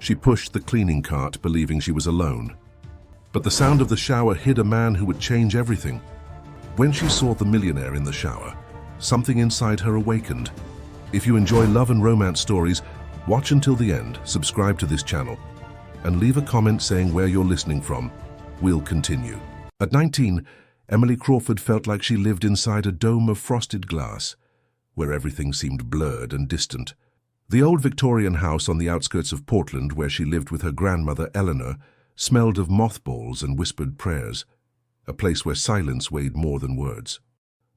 She pushed the cleaning cart, believing she was alone. But the sound of the shower hid a man who would change everything. When she saw the millionaire in the shower, something inside her awakened. If you enjoy love and romance stories, watch until the end, subscribe to this channel, and leave a comment saying where you're listening from. We'll continue. At 19, Emily Crawford felt like she lived inside a dome of frosted glass, where everything seemed blurred and distant. The old Victorian house on the outskirts of Portland, where she lived with her grandmother Eleanor, smelled of mothballs and whispered prayers, a place where silence weighed more than words.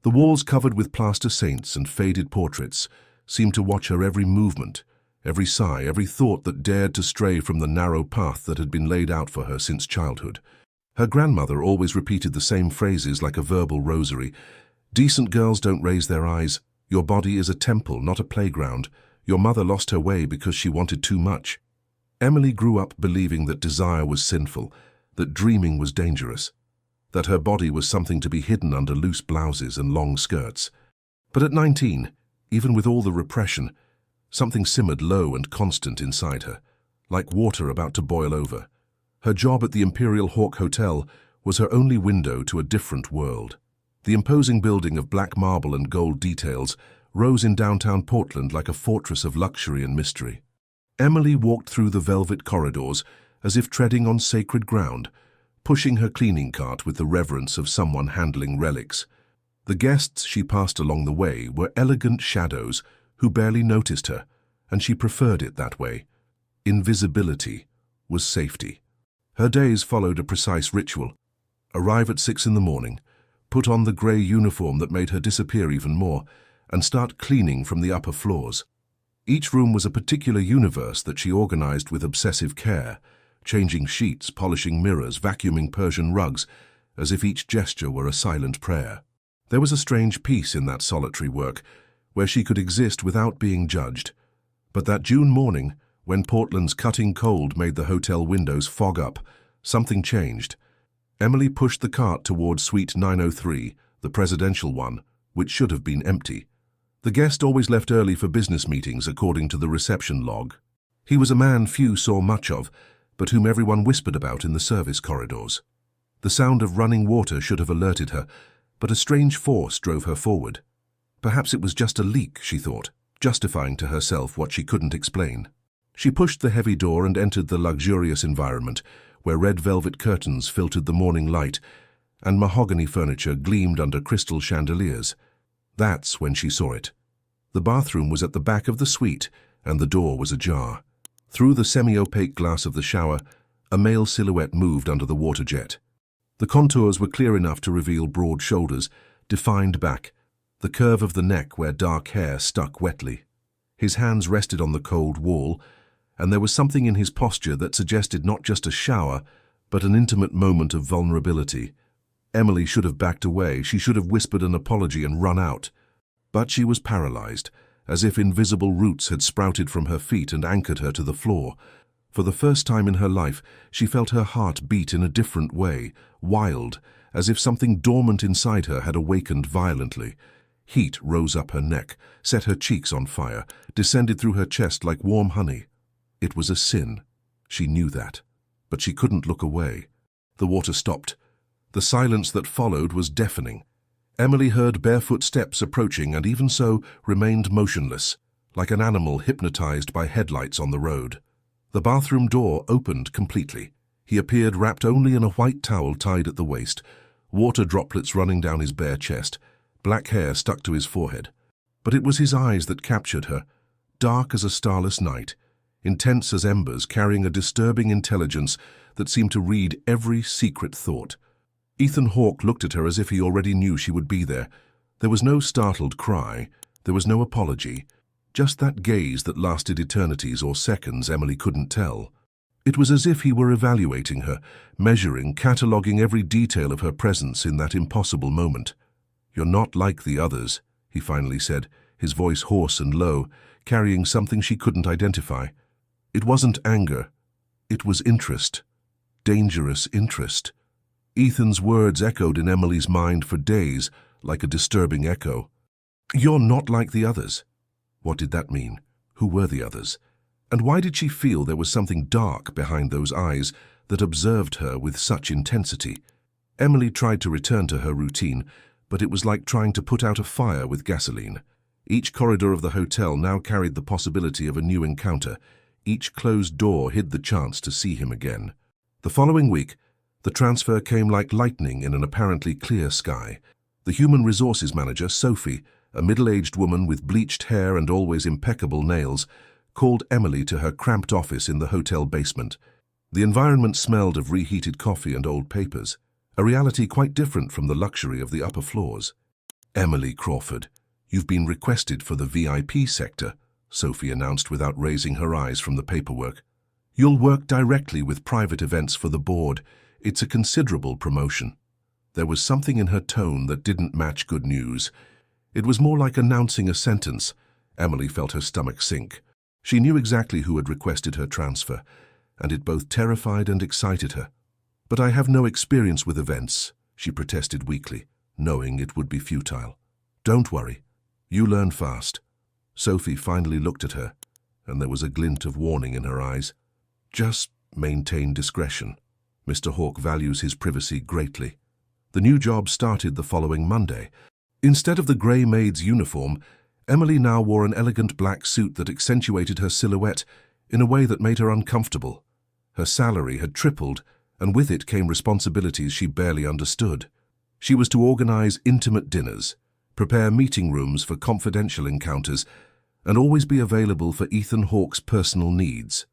The walls covered with plaster saints and faded portraits seemed to watch her every movement, every sigh, every thought that dared to stray from the narrow path that had been laid out for her since childhood. Her grandmother always repeated the same phrases like a verbal rosary. Decent girls don't raise their eyes. Your body is a temple, not a playground. Your mother lost her way because she wanted too much. Emily grew up believing that desire was sinful, that dreaming was dangerous, that her body was something to be hidden under loose blouses and long skirts. But at 19, even with all the repression, something simmered low and constant inside her, like water about to boil over. Her job at the Imperial Hawk Hotel was her only window to a different world. The imposing building of black marble and gold details rose in downtown Portland like a fortress of luxury and mystery. Emily walked through the velvet corridors as if treading on sacred ground, pushing her cleaning cart with the reverence of someone handling relics. The guests she passed along the way were elegant shadows who barely noticed her, and she preferred it that way. Invisibility was safety. Her days followed a precise ritual. Arrive at 6 in the morning, put on the grey uniform that made her disappear even more, and start cleaning from the upper floors. Each room was a particular universe that she organized with obsessive care, changing sheets, polishing mirrors, vacuuming Persian rugs, as if each gesture were a silent prayer. There was a strange peace in that solitary work, where she could exist without being judged. But that June morning, when Portland's cutting cold made the hotel windows fog up, something changed. Emily pushed the cart toward Suite 903, the presidential one, which should have been empty. The guest always left early for business meetings, according to the reception log. He was a man few saw much of, but whom everyone whispered about in the service corridors. The sound of running water should have alerted her, but a strange force drove her forward. Perhaps it was just a leak, she thought, justifying to herself what she couldn't explain. She pushed the heavy door and entered the luxurious environment, where red velvet curtains filtered the morning light and mahogany furniture gleamed under crystal chandeliers. That's when she saw it. The bathroom was at the back of the suite, and the door was ajar. Through the semi-opaque glass of the shower, a male silhouette moved under the water jet. The contours were clear enough to reveal broad shoulders, defined back, the curve of the neck where dark hair stuck wetly. His hands rested on the cold wall, and there was something in his posture that suggested not just a shower, but an intimate moment of vulnerability. Emily should have backed away. She should have whispered an apology and run out. But she was paralyzed, as if invisible roots had sprouted from her feet and anchored her to the floor. For the first time in her life, she felt her heart beat in a different way, wild, as if something dormant inside her had awakened violently. Heat rose up her neck, set her cheeks on fire, descended through her chest like warm honey. It was a sin. She knew that. But she couldn't look away. The water stopped. The silence that followed was deafening. Emily heard barefoot steps approaching and even so remained motionless, like an animal hypnotized by headlights on the road. The bathroom door opened completely. He appeared wrapped only in a white towel tied at the waist, water droplets running down his bare chest, black hair stuck to his forehead. But it was his eyes that captured her, dark as a starless night, intense as embers, carrying a disturbing intelligence that seemed to read every secret thought. Ethan Hawke looked at her as if he already knew she would be there. There was no startled cry, there was no apology, just that gaze that lasted eternities or seconds, Emily couldn't tell. It was as if he were evaluating her, measuring, cataloguing every detail of her presence in that impossible moment. "You're not like the others," he finally said, his voice hoarse and low, carrying something she couldn't identify. It wasn't anger, it was interest. Dangerous interest. Ethan's words echoed in Emily's mind for days, like a disturbing echo. "You're not like the others." What did that mean? Who were the others? And why did she feel there was something dark behind those eyes that observed her with such intensity? Emily tried to return to her routine, but it was like trying to put out a fire with gasoline. Each corridor of the hotel now carried the possibility of a new encounter. Each closed door hid the chance to see him again. The following week, the transfer came like lightning in an apparently clear sky. The human resources manager, Sophie, a middle-aged woman with bleached hair and always impeccable nails, called Emily to her cramped office in the hotel basement. The environment smelled of reheated coffee and old papers, a reality quite different from the luxury of the upper floors. "Emily Crawford, you've been requested for the VIP sector," Sophie announced without raising her eyes from the paperwork. "You'll work directly with private events for the board. It's a considerable promotion." There was something in her tone that didn't match good news. It was more like announcing a sentence. Emily felt her stomach sink. She knew exactly who had requested her transfer, and it both terrified and excited her. "But I have no experience with events," she protested weakly, knowing it would be futile. "Don't worry. You learn fast." Sophie finally looked at her, and there was a glint of warning in her eyes. "Just maintain discretion. Mr. Hawke values his privacy greatly." The new job started the following Monday. Instead of the grey maid's uniform, Emily now wore an elegant black suit that accentuated her silhouette in a way that made her uncomfortable. Her salary had tripled, and with it came responsibilities she barely understood. She was to organize intimate dinners, prepare meeting rooms for confidential encounters, and always be available for Ethan Hawke's personal needs.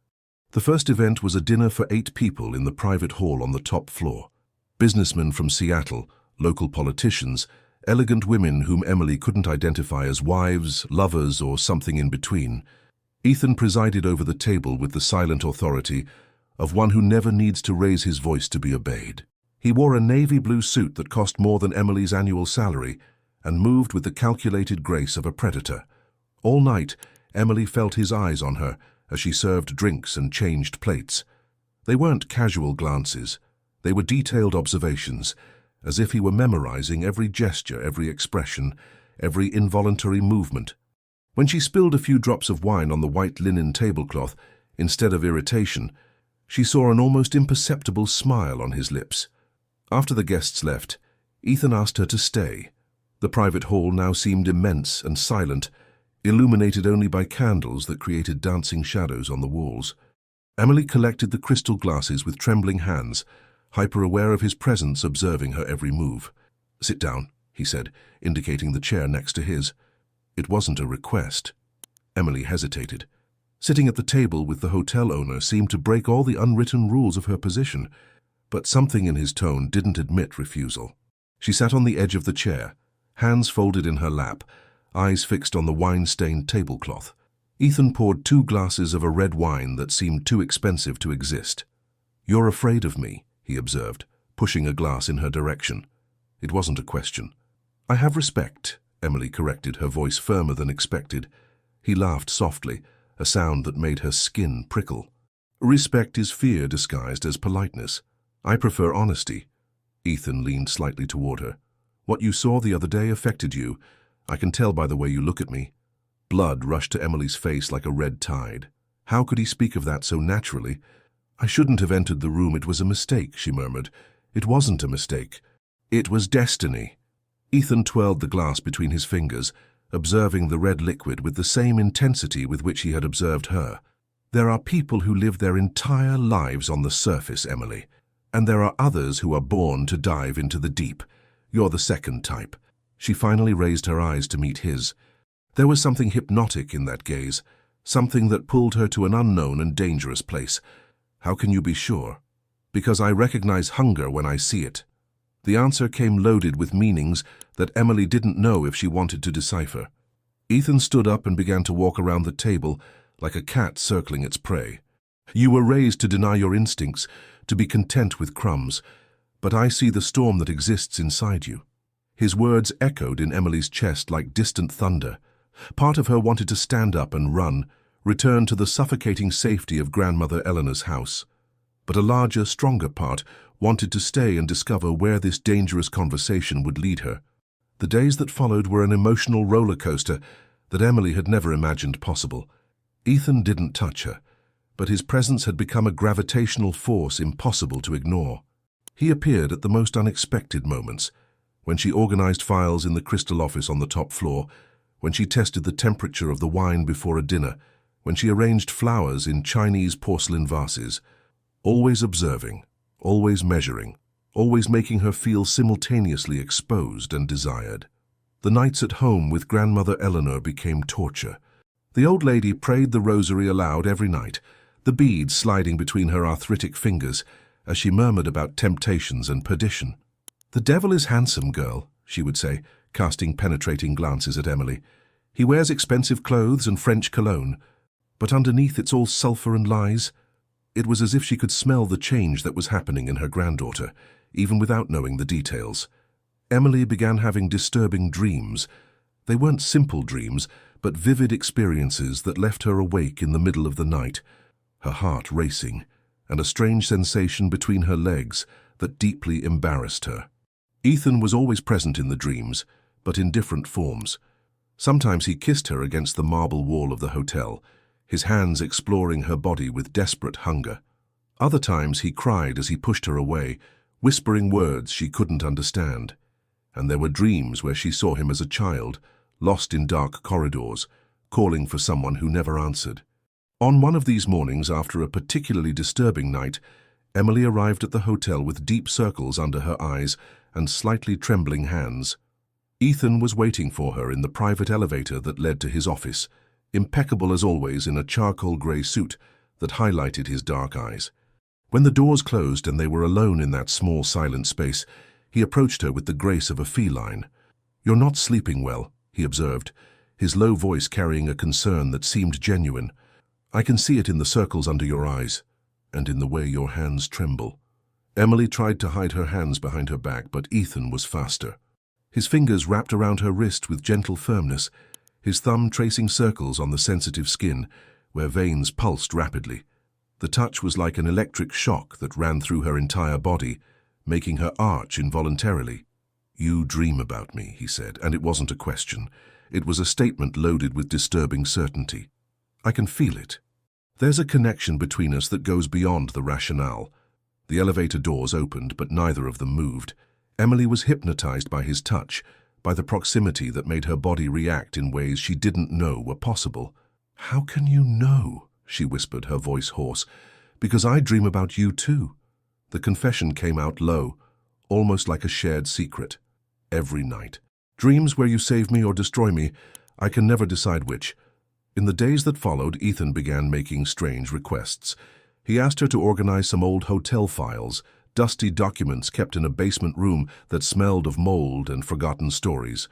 The first event was a dinner for 8 people in the private hall on the top floor. Businessmen from Seattle, local politicians, elegant women whom Emily couldn't identify as wives, lovers, or something in between. Ethan presided over the table with the silent authority of one who never needs to raise his voice to be obeyed. He wore a navy blue suit that cost more than Emily's annual salary and moved with the calculated grace of a predator. All night, Emily felt his eyes on her as she served drinks and changed plates. They weren't casual glances. They were detailed observations, as if he were memorizing every gesture, every expression, every involuntary movement. When she spilled a few drops of wine on the white linen tablecloth, instead of irritation, she saw an almost imperceptible smile on his lips. After the guests left, Ethan asked her to stay. The private hall now seemed immense and silent, illuminated only by candles that created dancing shadows on the walls. Emily collected the crystal glasses with trembling hands, hyper-aware of his presence, observing her every move. "Sit down," he said, indicating the chair next to his. It wasn't a request. Emily hesitated. Sitting at the table with the hotel owner seemed to break all the unwritten rules of her position, but something in his tone didn't admit refusal. She sat on the edge of the chair, hands folded in her lap, eyes fixed on the wine-stained tablecloth. Ethan poured 2 glasses of a red wine that seemed too expensive to exist. "You're afraid of me," he observed, pushing a glass in her direction. It wasn't a question. "I have respect," Emily corrected, her voice firmer than expected. He laughed softly, a sound that made her skin prickle. "Respect is fear disguised as politeness. I prefer honesty." Ethan leaned slightly toward her. "What you saw the other day affected you. I can tell by the way you look at me." Blood rushed to Emily's face like a red tide. How could he speak of that so naturally? "I shouldn't have entered the room. It was a mistake," she murmured. "It wasn't a mistake. It was destiny." Ethan twirled the glass between his fingers, observing the red liquid with the same intensity with which he had observed her. "There are people who live their entire lives on the surface, Emily, and there are others who are born to dive into the deep. You're the second type." She finally raised her eyes to meet his. There was something hypnotic in that gaze, something that pulled her to an unknown and dangerous place. "How can you be sure?" "Because I recognize hunger when I see it." The answer came loaded with meanings that Emily didn't know if she wanted to decipher. Ethan stood up and began to walk around the table like a cat circling its prey. "You were raised to deny your instincts, to be content with crumbs, but I see the storm that exists inside you." His words echoed in Emily's chest like distant thunder. Part of her wanted to stand up and run, return to the suffocating safety of grandmother Eleanor's house. But a larger, stronger part wanted to stay and discover where this dangerous conversation would lead her. The days that followed were an emotional roller coaster that Emily had never imagined possible. Ethan didn't touch her, but his presence had become a gravitational force impossible to ignore. He appeared at the most unexpected moments, when she organized files in the crystal office on the top floor, when she tested the temperature of the wine before a dinner, when she arranged flowers in Chinese porcelain vases, always observing, always measuring, always making her feel simultaneously exposed and desired. The nights at home with grandmother Eleanor became torture. The old lady prayed the rosary aloud every night, the beads sliding between her arthritic fingers as she murmured about temptations and perdition. "The devil is handsome, girl," she would say, casting penetrating glances at Emily. "He wears expensive clothes and French cologne, but underneath it's all sulphur and lies." It was as if she could smell the change that was happening in her granddaughter, even without knowing the details. Emily began having disturbing dreams. They weren't simple dreams, but vivid experiences that left her awake in the middle of the night, her heart racing, and a strange sensation between her legs that deeply embarrassed her. Ethan was always present in the dreams, but in different forms. Sometimes he kissed her against the marble wall of the hotel, his hands exploring her body with desperate hunger. Other times he cried as he pushed her away, whispering words she couldn't understand. And there were dreams where she saw him as a child, lost in dark corridors, calling for someone who never answered. On one of these mornings, after a particularly disturbing night, Emily arrived at the hotel with deep circles under her eyes and slightly trembling hands. Ethan was waiting for her in the private elevator that led to his office, impeccable as always in a charcoal grey suit that highlighted his dark eyes. When the doors closed and they were alone in that small silent space, he approached her with the grace of a feline. "You're not sleeping well," he observed, his low voice carrying a concern that seemed genuine. "I can see it in the circles under your eyes, and in the way your hands tremble." Emily tried to hide her hands behind her back, but Ethan was faster. His fingers wrapped around her wrist with gentle firmness, his thumb tracing circles on the sensitive skin, where veins pulsed rapidly. The touch was like an electric shock that ran through her entire body, making her arch involuntarily. "You dream about me," he said, and it wasn't a question. It was a statement loaded with disturbing certainty. "I can feel it. There's a connection between us that goes beyond the rationale." The elevator doors opened, but neither of them moved. Emily was hypnotized by his touch, by the proximity that made her body react in ways she didn't know were possible. "How can you know?" she whispered, her voice hoarse. "Because I dream about you too." The confession came out low, almost like a shared secret. "Every night. Dreams where you save me or destroy me. I can never decide which." In the days that followed, Ethan began making strange requests. He asked her to organize some old hotel files, dusty documents kept in a basement room that smelled of mold and forgotten stories.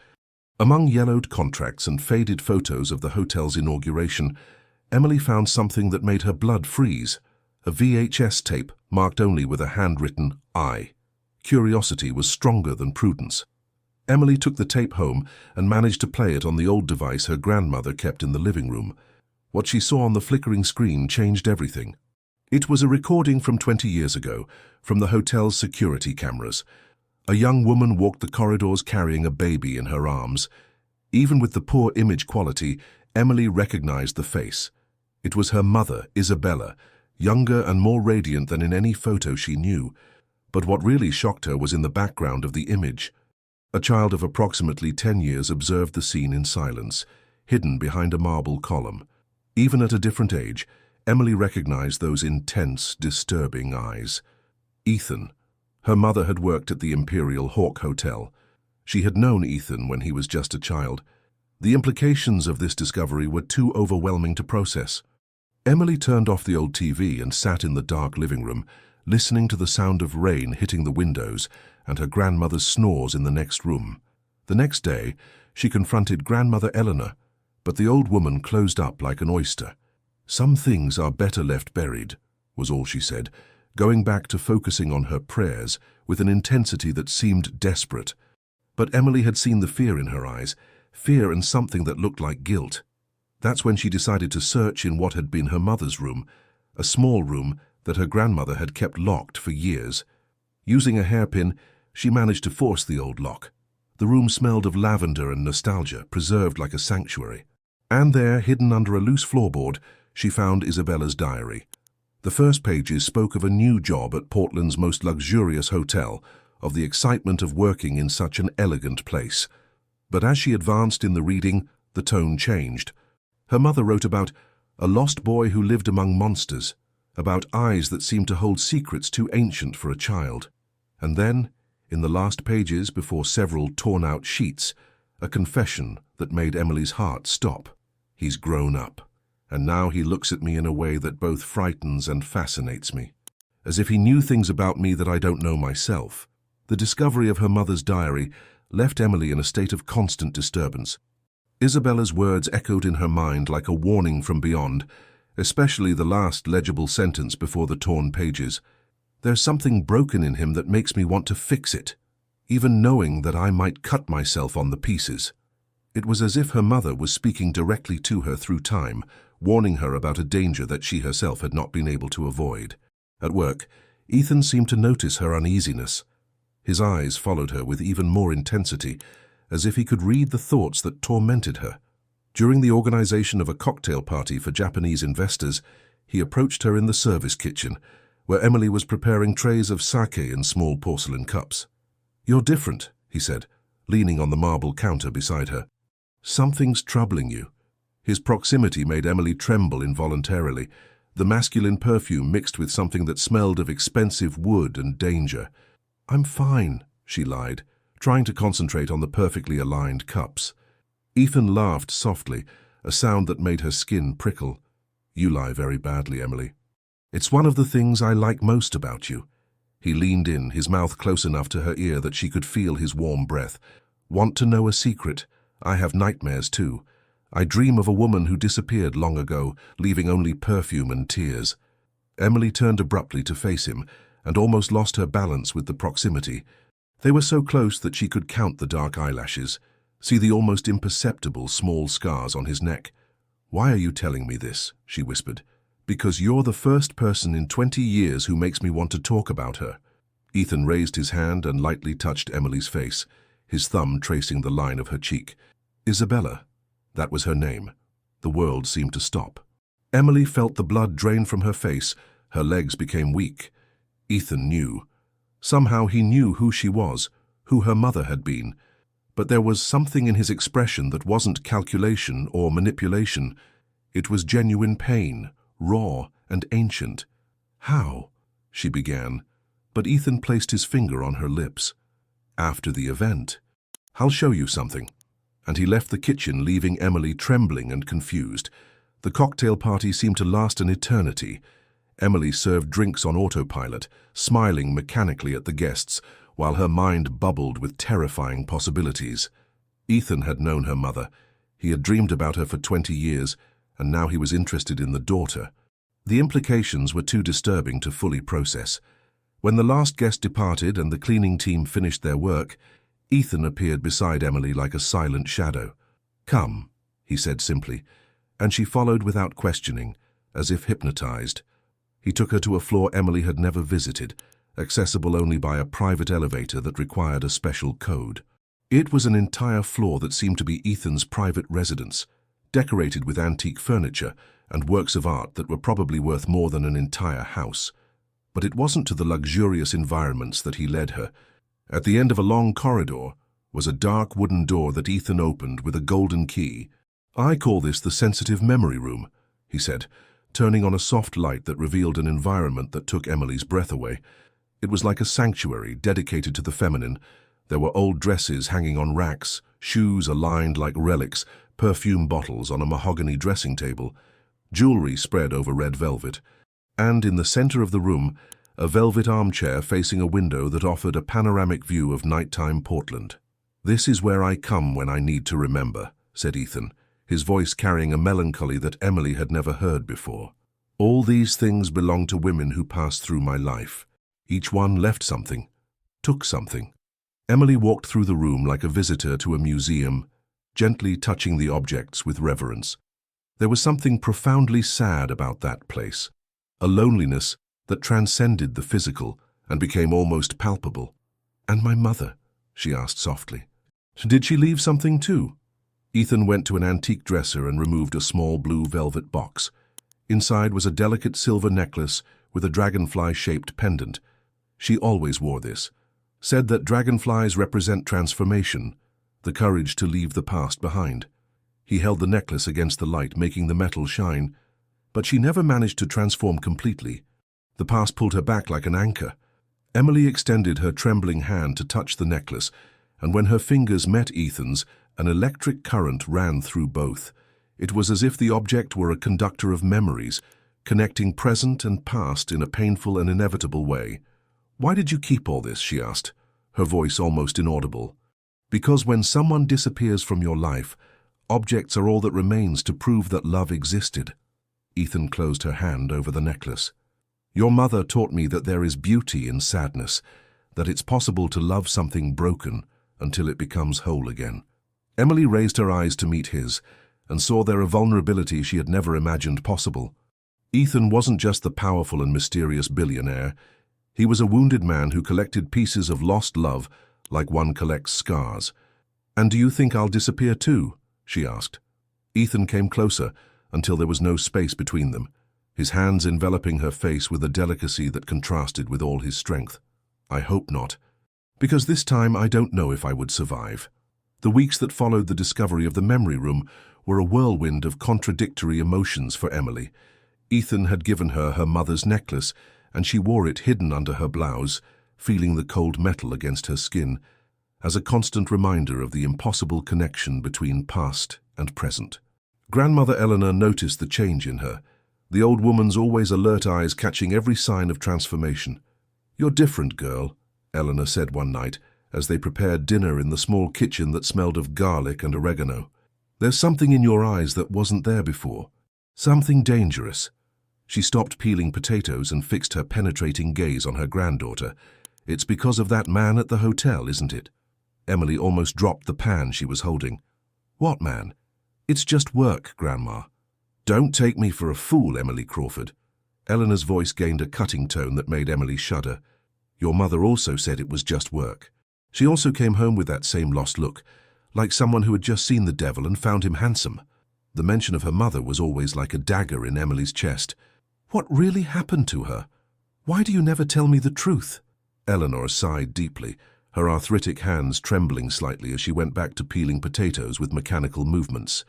Among yellowed contracts and faded photos of the hotel's inauguration, Emily found something that made her blood freeze, a VHS tape marked only with a handwritten I. Curiosity was stronger than prudence. Emily took the tape home and managed to play it on the old device her grandmother kept in the living room. What she saw on the flickering screen changed everything. It was a recording from 20 years ago, from the hotel's security cameras. A young woman walked the corridors carrying a baby in her arms. Even with the poor image quality, Emily recognized the face. It was her mother, Isabella, younger and more radiant than in any photo she knew. But what really shocked her was in the background of the image. A child of approximately 10 years observed the scene in silence, hidden behind a marble column. Even at a different age, Emily recognized those intense, disturbing eyes. Ethan. Her mother had worked at the Imperial Hawk Hotel. She had known Ethan when he was just a child. The implications of this discovery were too overwhelming to process. Emily turned off the old TV and sat in the dark living room, listening to the sound of rain hitting the windows and her grandmother's snores in the next room. The next day, she confronted grandmother Eleanor, but the old woman closed up like an oyster. "Some things are better left buried," was all she said, going back to focusing on her prayers with an intensity that seemed desperate. But Emily had seen the fear in her eyes, fear and something that looked like guilt. That's when she decided to search in what had been her mother's room, a small room that her grandmother had kept locked for years. Using a hairpin, she managed to force the old lock. The room smelled of lavender and nostalgia, preserved like a sanctuary. And there, hidden under a loose floorboard, she found Isabella's diary. The first pages spoke of a new job at Portland's most luxurious hotel, of the excitement of working in such an elegant place. But as she advanced in the reading, the tone changed. Her mother wrote about a lost boy who lived among monsters, about eyes that seemed to hold secrets too ancient for a child. And then, in the last pages before several torn-out sheets, a confession that made Emily's heart stop. He's grown up, and now he looks at me in a way that both frightens and fascinates me, as if he knew things about me that I don't know myself. The discovery of her mother's diary left Emily in a state of constant disturbance. Isabella's words echoed in her mind like a warning from beyond, especially the last legible sentence before the torn pages. There's something broken in him that makes me want to fix it, even knowing that I might cut myself on the pieces. It was as if her mother was speaking directly to her through time, warning her about a danger that she herself had not been able to avoid. At work, Ethan seemed to notice her uneasiness. His eyes followed her with even more intensity, as if he could read the thoughts that tormented her. During the organization of a cocktail party for Japanese investors, he approached her in the service kitchen, where Emily was preparing trays of sake in small porcelain cups. "You're different," he said, leaning on the marble counter beside her. "Something's troubling you." His proximity made Emily tremble involuntarily, the masculine perfume mixed with something that smelled of expensive wood and danger. "I'm fine," she lied, trying to concentrate on the perfectly aligned cups. Ethan laughed softly, a sound that made her skin prickle. "You lie very badly, Emily. It's one of the things I like most about you." He leaned in, his mouth close enough to her ear that she could feel his warm breath. "Want to know a secret? I have nightmares too. I dream of a woman who disappeared long ago, leaving only perfume and tears." Emily turned abruptly to face him, and almost lost her balance with the proximity. They were so close that she could count the dark eyelashes, see the almost imperceptible small scars on his neck. "Why are you telling me this?" she whispered. "Because you're the first person in 20 years who makes me want to talk about her." Ethan raised his hand and lightly touched Emily's face, his thumb tracing the line of her cheek. "Isabella." That was her name. The world seemed to stop. Emily felt the blood drain from her face. Her legs became weak. Ethan knew. Somehow he knew who she was, who her mother had been. But there was something in his expression that wasn't calculation or manipulation. It was genuine pain, raw and ancient. "How?" she began, but Ethan placed his finger on her lips. "After the event. I'll show you something." And he left the kitchen, leaving Emily trembling and confused. The cocktail party seemed to last an eternity. Emily served drinks on autopilot, smiling mechanically at the guests, while her mind bubbled with terrifying possibilities. Ethan had known her mother. He had dreamed about her for 20 years, and now he was interested in the daughter. The implications were too disturbing to fully process. When the last guest departed and the cleaning team finished their work, Ethan appeared beside Emily like a silent shadow. "Come," he said simply, and she followed without questioning, as if hypnotized. He took her to a floor Emily had never visited, accessible only by a private elevator that required a special code. It was an entire floor that seemed to be Ethan's private residence, decorated with antique furniture and works of art that were probably worth more than an entire house. But it wasn't to the luxurious environments that he led her. At the end of a long corridor was a dark wooden door that Ethan opened with a golden key. "I call this the sensitive memory room," he said, turning on a soft light that revealed an environment that took Emily's breath away. It was like a sanctuary dedicated to the feminine. There were old dresses hanging on racks, shoes aligned like relics, perfume bottles on a mahogany dressing table, jewelry spread over red velvet, and in the center of the room, a velvet armchair facing a window that offered a panoramic view of nighttime Portland. "This is where I come when I need to remember," said Ethan, his voice carrying a melancholy that Emily had never heard before. "All these things belong to women who passed through my life. Each one left something, took something." Emily walked through the room like a visitor to a museum, gently touching the objects with reverence. There was something profoundly sad about that place, a loneliness that transcended the physical and became almost palpable. "And my mother?" she asked softly. "Did she leave something too?" Ethan went to an antique dresser and removed a small blue velvet box. Inside was a delicate silver necklace with a dragonfly-shaped pendant. She always wore this, said that dragonflies represent transformation, the courage to leave the past behind. He held the necklace against the light, making the metal shine, but she never managed to transform completely. The past pulled her back like an anchor. Emily extended her trembling hand to touch the necklace, and when her fingers met Ethan's, an electric current ran through both. It was as if the object were a conductor of memories, connecting present and past in a painful and inevitable way. "Why did you keep all this?" she asked, her voice almost inaudible. "Because when someone disappears from your life, objects are all that remains to prove that love existed." Ethan closed her hand over the necklace. "Your mother taught me that there is beauty in sadness, that it's possible to love something broken until it becomes whole again." Emily raised her eyes to meet his, and saw there a vulnerability she had never imagined possible. Ethan wasn't just the powerful and mysterious billionaire. He was a wounded man who collected pieces of lost love like one collects scars. "And do you think I'll disappear too?" she asked. Ethan came closer until there was no space between them, his hands enveloping her face with a delicacy that contrasted with all his strength. "I hope not, because this time I don't know if I would survive." The weeks that followed the discovery of the memory room were a whirlwind of contradictory emotions for Emily. Ethan had given her her mother's necklace, and she wore it hidden under her blouse, feeling the cold metal against her skin, as a constant reminder of the impossible connection between past and present. Grandmother Eleanor noticed the change in her, the old woman's always alert eyes catching every sign of transformation. "You're different, girl," Eleanor said one night, as they prepared dinner in the small kitchen that smelled of garlic and oregano. "There's something in your eyes that wasn't there before. Something dangerous." She stopped peeling potatoes and fixed her penetrating gaze on her granddaughter. "It's because of that man at the hotel, isn't it?" Emily almost dropped the pan she was holding. "What man?" "It's just work, Grandma." "Don't take me for a fool, Emily Crawford." Eleanor's voice gained a cutting tone that made Emily shudder. "Your mother also said it was just work. She also came home with that same lost look, like someone who had just seen the devil and found him handsome." The mention of her mother was always like a dagger in Emily's chest. "What really happened to her? Why do you never tell me the truth?" Eleanor sighed deeply, her arthritic hands trembling slightly as she went back to peeling potatoes with mechanical movements.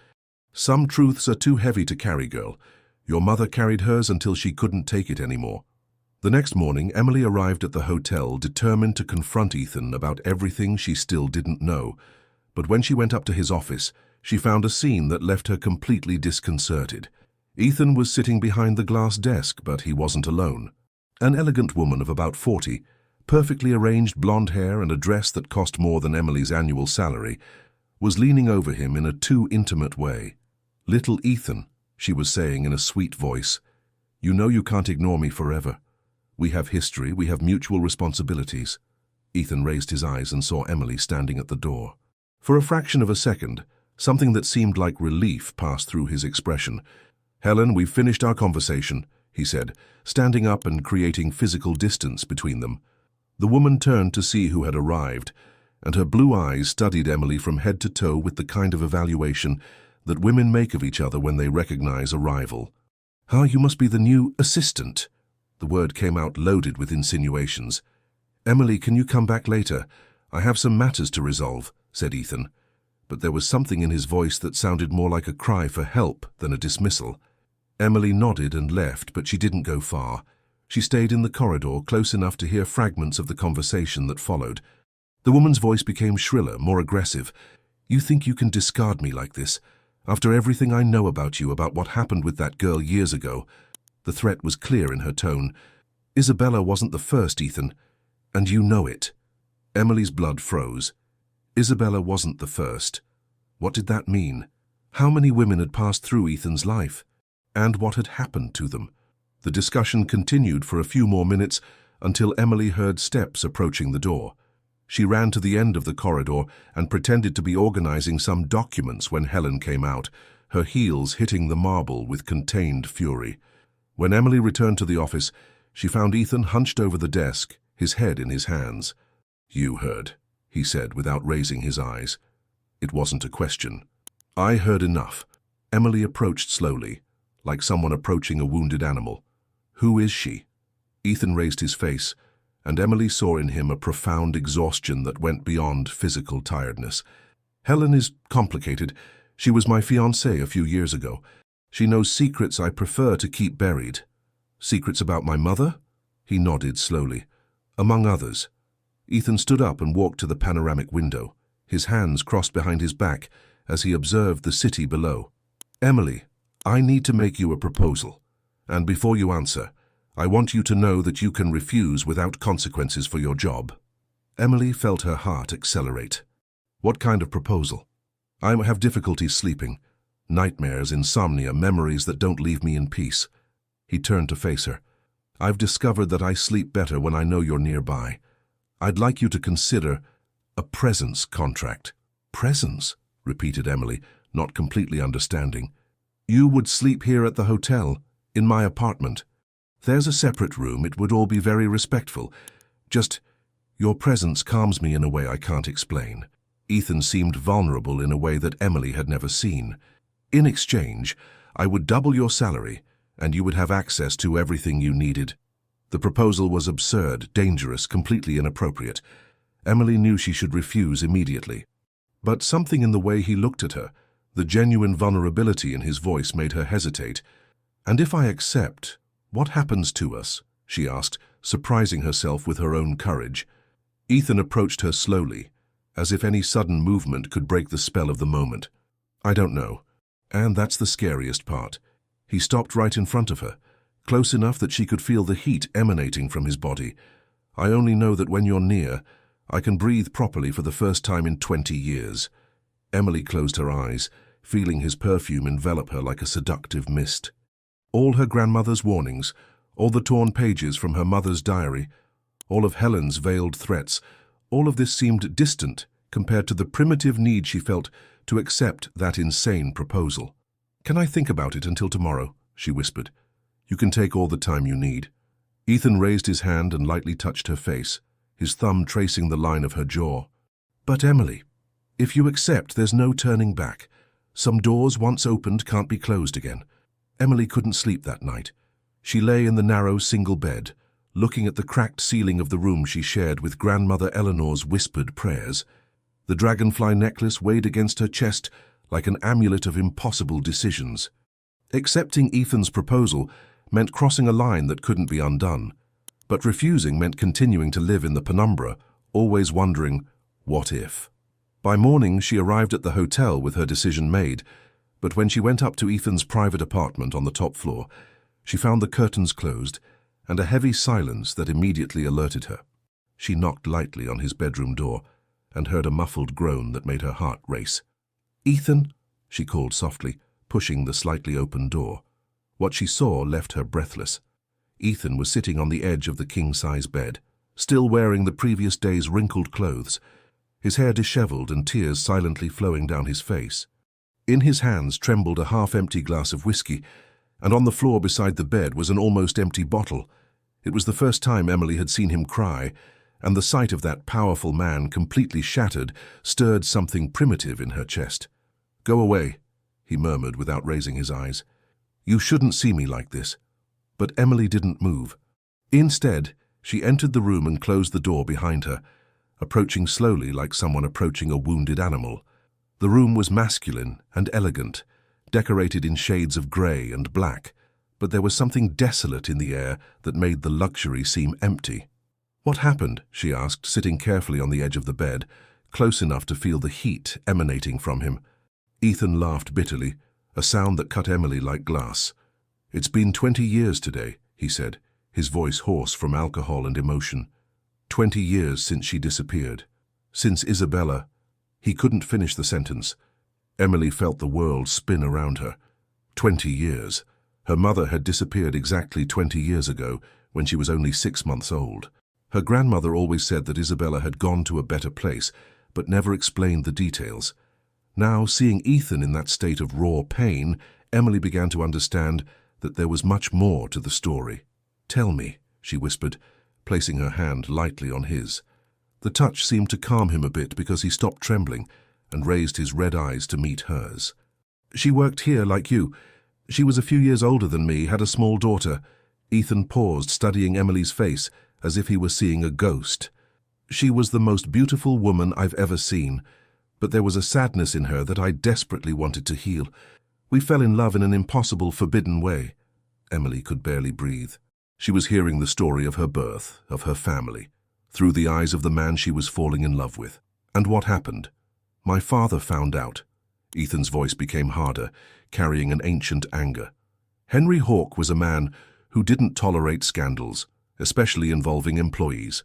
"Some truths are too heavy to carry, girl. Your mother carried hers until she couldn't take it anymore." The next morning, Emily arrived at the hotel determined to confront Ethan about everything she still didn't know. But when she went up to his office, she found a scene that left her completely disconcerted. Ethan was sitting behind the glass desk, but he wasn't alone. An elegant woman of about 40, perfectly arranged blonde hair and a dress that cost more than Emily's annual salary, was leaning over him in a too intimate way. "Little Ethan," she was saying in a sweet voice, "you know you can't ignore me forever. We have history, we have mutual responsibilities." Ethan raised his eyes and saw Emily standing at the door. For a fraction of a second, something that seemed like relief passed through his expression. "Helen, we've finished our conversation," he said, standing up and creating physical distance between them. The woman turned to see who had arrived, and her blue eyes studied Emily from head to toe with the kind of evaluation that women make of each other when they recognize a rival. "Ah, you must be the new assistant." The word came out loaded with insinuations. "Emily, can you come back later? I have some matters to resolve," said Ethan. But there was something in his voice that sounded more like a cry for help than a dismissal. Emily nodded and left, but she didn't go far. She stayed in the corridor, close enough to hear fragments of the conversation that followed. The woman's voice became shriller, more aggressive. "You think you can discard me like this? After everything I know about you, about what happened with that girl years ago?" The threat was clear in her tone. "Isabella wasn't the first, Ethan, and you know it." Emily's blood froze. Isabella wasn't the first. What did that mean? How many women had passed through Ethan's life? And what had happened to them? The discussion continued for a few more minutes until Emily heard steps approaching the door. She ran to the end of the corridor and pretended to be organizing some documents when Helen came out, her heels hitting the marble with contained fury. When Emily returned to the office, she found Ethan hunched over the desk, his head in his hands. "You heard," he said without raising his eyes. It wasn't a question. "I heard enough." Emily approached slowly, like someone approaching a wounded animal. "Who is she?" Ethan raised his face, and Emily saw in him a profound exhaustion that went beyond physical tiredness. "Helen is complicated. She was my fiancée a few years ago. She knows secrets I prefer to keep buried." "Secrets about my mother?" He nodded slowly. "Among others." Ethan stood up and walked to the panoramic window, his hands crossed behind his back as he observed the city below. "Emily, I need to make you a proposal. And before you answer, I want you to know that you can refuse without consequences for your job." Emily felt her heart accelerate. "What kind of proposal?" "I have difficulty sleeping. Nightmares, insomnia, memories that don't leave me in peace." He turned to face her. "I've discovered that I sleep better when I know you're nearby. I'd like you to consider a presence contract." "Presence?" repeated Emily, not completely understanding. "You would sleep here at the hotel, in my apartment. There's a separate room. It would all be very respectful. Just, your presence calms me in a way I can't explain." Ethan seemed vulnerable in a way that Emily had never seen. "In exchange, I would double your salary, and you would have access to everything you needed." The proposal was absurd, dangerous, completely inappropriate. Emily knew she should refuse immediately. But something in the way he looked at her, the genuine vulnerability in his voice, made her hesitate. "And if I accept, what happens to us?" she asked, surprising herself with her own courage. Ethan approached her slowly, as if any sudden movement could break the spell of the moment. "I don't know. And that's the scariest part." He stopped right in front of her, close enough that she could feel the heat emanating from his body. "I only know that when you're near, I can breathe properly for the first time in 20 years. Emily closed her eyes, feeling his perfume envelop her like a seductive mist. All her grandmother's warnings, all the torn pages from her mother's diary, all of Helen's veiled threats, all of this seemed distant compared to the primitive need she felt to accept that insane proposal. "Can I think about it until tomorrow?" she whispered. "You can take all the time you need." Ethan raised his hand and lightly touched her face, his thumb tracing the line of her jaw. "But Emily, if you accept, there's no turning back. Some doors once opened can't be closed again." Emily couldn't sleep that night. She lay in the narrow single bed, looking at the cracked ceiling of the room she shared with grandmother Eleanor's whispered prayers. The dragonfly necklace weighed against her chest like an amulet of impossible decisions. Accepting Ethan's proposal meant crossing a line that couldn't be undone, but refusing meant continuing to live in the penumbra, always wondering, what if? By morning, she arrived at the hotel with her decision made, but when she went up to Ethan's private apartment on the top floor, she found the curtains closed and a heavy silence that immediately alerted her. She knocked lightly on his bedroom door and heard a muffled groan that made her heart race. "Ethan," she called softly, pushing the slightly open door. What she saw left her breathless. Ethan was sitting on the edge of the king-size bed, still wearing the previous day's wrinkled clothes, his hair disheveled and tears silently flowing down his face. In his hands trembled a half-empty glass of whiskey, and on the floor beside the bed was an almost empty bottle. It was the first time Emily had seen him cry, and the sight of that powerful man completely shattered stirred something primitive in her chest. "Go away," he murmured without raising his eyes. "You shouldn't see me like this." But Emily didn't move. Instead, she entered the room and closed the door behind her, approaching slowly like someone approaching a wounded animal. The room was masculine and elegant, decorated in shades of grey and black, but there was something desolate in the air that made the luxury seem empty. "What happened?" she asked, sitting carefully on the edge of the bed, close enough to feel the heat emanating from him. Ethan laughed bitterly, a sound that cut Emily like glass. "It's been 20 years today," he said, his voice hoarse from alcohol and emotion. 20 years since she disappeared. Since Isabella. He couldn't finish the sentence. Emily felt the world spin around her. 20 years. Her mother had disappeared exactly 20 years ago, when she was only 6 months old. Her grandmother always said that Isabella had gone to a better place, but never explained the details. Now, seeing Ethan in that state of raw pain, Emily began to understand that there was much more to the story. "Tell me," she whispered, placing her hand lightly on his. The touch seemed to calm him a bit because he stopped trembling and raised his red eyes to meet hers. "She worked here like you. She was a few years older than me, had a small daughter. Ethan paused, studying Emily's face as if he were seeing a ghost. She was the most beautiful woman I've ever seen, but there was a sadness in her that I desperately wanted to heal. We fell in love in an impossible, forbidden way. Emily could barely breathe. She was hearing the story of her birth, of her family, through the eyes of the man she was falling in love with. And what happened? My father found out. Ethan's voice became harder, carrying an ancient anger. Henry Hawke was a man who didn't tolerate scandals, especially involving employees.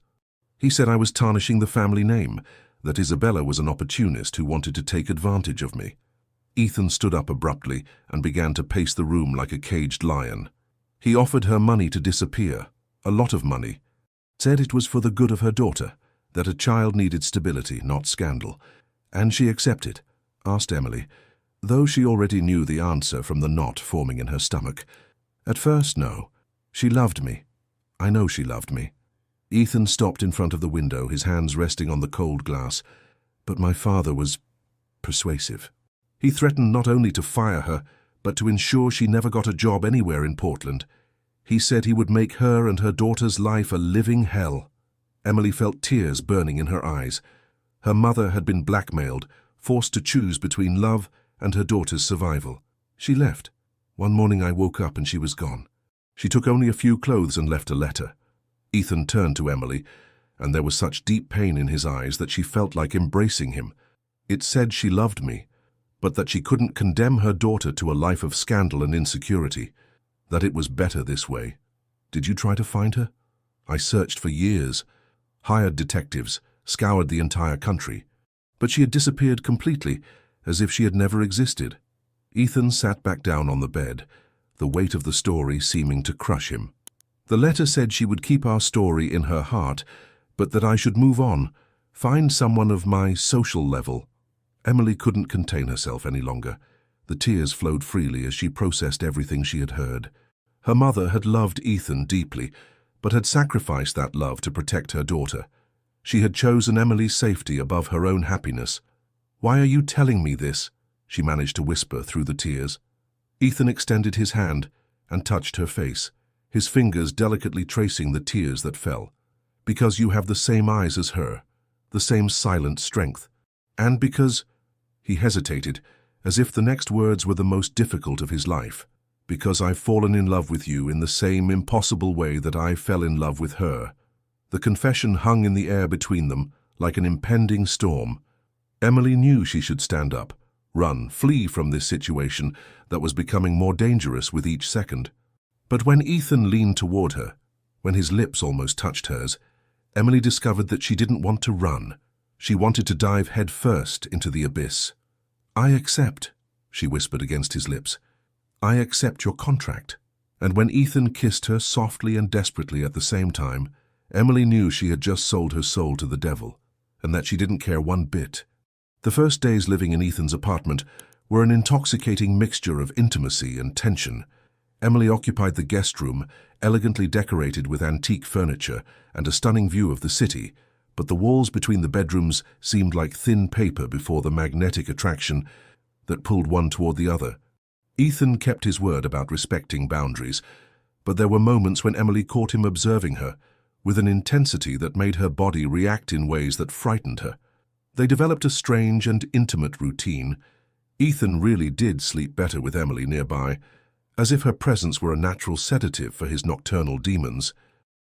He said I was tarnishing the family name, that Isabella was an opportunist who wanted to take advantage of me. Ethan stood up abruptly and began to pace the room like a caged lion. He offered her money to disappear, a lot of money. Said it was for the good of her daughter, that a child needed stability, not scandal. And she accepted, asked Emily, though she already knew the answer from the knot forming in her stomach. At first, no. She loved me. I know she loved me. Ethan stopped in front of the window, his hands resting on the cold glass. But my father was persuasive. He threatened not only to fire her, but to ensure she never got a job anywhere in Portland. He said he would make her and her daughter's life a living hell. Emily felt tears burning in her eyes. Her mother had been blackmailed, forced to choose between love and her daughter's survival. She left. One morning I woke up and she was gone. She took only a few clothes and left a letter. Ethan turned to Emily, and there was such deep pain in his eyes that she felt like embracing him. It said she loved me, but that she couldn't condemn her daughter to a life of scandal and insecurity, that it was better this way. Did you try to find her? I searched for years, hired detectives, scoured the entire country, but she had disappeared completely, as if she had never existed. Ethan sat back down on the bed, the weight of the story seeming to crush him. The letter said she would keep our story in her heart, but that I should move on, find someone of my social level. Emily couldn't contain herself any longer. The tears flowed freely as she processed everything she had heard. Her mother had loved Ethan deeply, but had sacrificed that love to protect her daughter. She had chosen Emily's safety above her own happiness. "Why are you telling me this?" she managed to whisper through the tears. Ethan extended his hand and touched her face, his fingers delicately tracing the tears that fell. "Because you have the same eyes as her, the same silent strength. And because—" he hesitated, as if the next words were the most difficult of his life. "Because I've fallen in love with you in the same impossible way that I fell in love with her." The confession hung in the air between them, like an impending storm. Emily knew she should stand up, run, flee from this situation that was becoming more dangerous with each second. But when Ethan leaned toward her, when his lips almost touched hers, Emily discovered that she didn't want to run. She wanted to dive headfirst into the abyss. "I accept," she whispered against his lips. "I accept your contract." And when Ethan kissed her softly and desperately at the same time, Emily knew she had just sold her soul to the devil, and that she didn't care one bit. The first days living in Ethan's apartment were an intoxicating mixture of intimacy and tension. Emily occupied the guest room, elegantly decorated with antique furniture and a stunning view of the city, but the walls between the bedrooms seemed like thin paper before the magnetic attraction that pulled one toward the other. Ethan kept his word about respecting boundaries, but there were moments when Emily caught him observing her, with an intensity that made her body react in ways that frightened her. They developed a strange and intimate routine. Ethan really did sleep better with Emily nearby, as if her presence were a natural sedative for his nocturnal demons.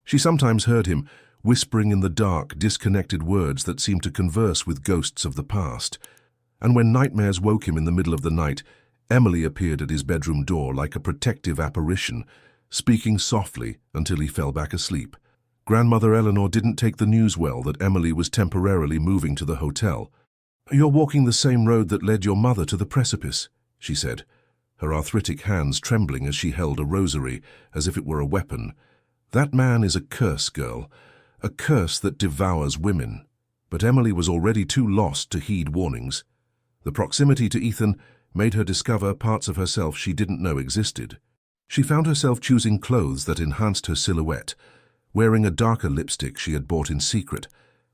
She sometimes heard him whispering in the dark, disconnected words that seemed to converse with ghosts of the past. And when nightmares woke him in the middle of the night, Emily appeared at his bedroom door like a protective apparition, speaking softly until he fell back asleep. Grandmother Eleanor didn't take the news well that Emily was temporarily moving to the hotel. "You're walking the same road that led your mother to the precipice," she said, her arthritic hands trembling as she held a rosary as if it were a weapon. "That man is a curse, girl, a curse that devours women." But Emily was already too lost to heed warnings. The proximity to Ethan made her discover parts of herself she didn't know existed. She found herself choosing clothes that enhanced her silhouette, wearing a darker lipstick she had bought in secret,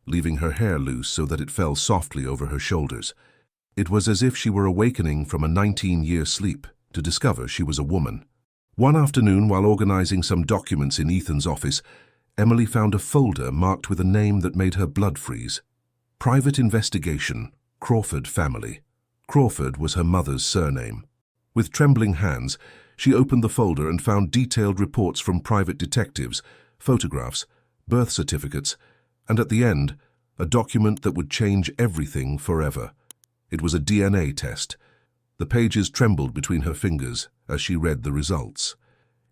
leaving her hair loose so that it fell softly over her shoulders. It was as if she were awakening from a 19-year sleep, to discover she was a woman. One afternoon, while organizing some documents in Ethan's office, Emily found a folder marked with a name that made her blood freeze. Private Investigation, Crawford Family. Crawford was her mother's surname. With trembling hands, she opened the folder and found detailed reports from private detectives, photographs, birth certificates, and at the end, a document that would change everything forever. It was a DNA test. The pages trembled between her fingers as she read the results.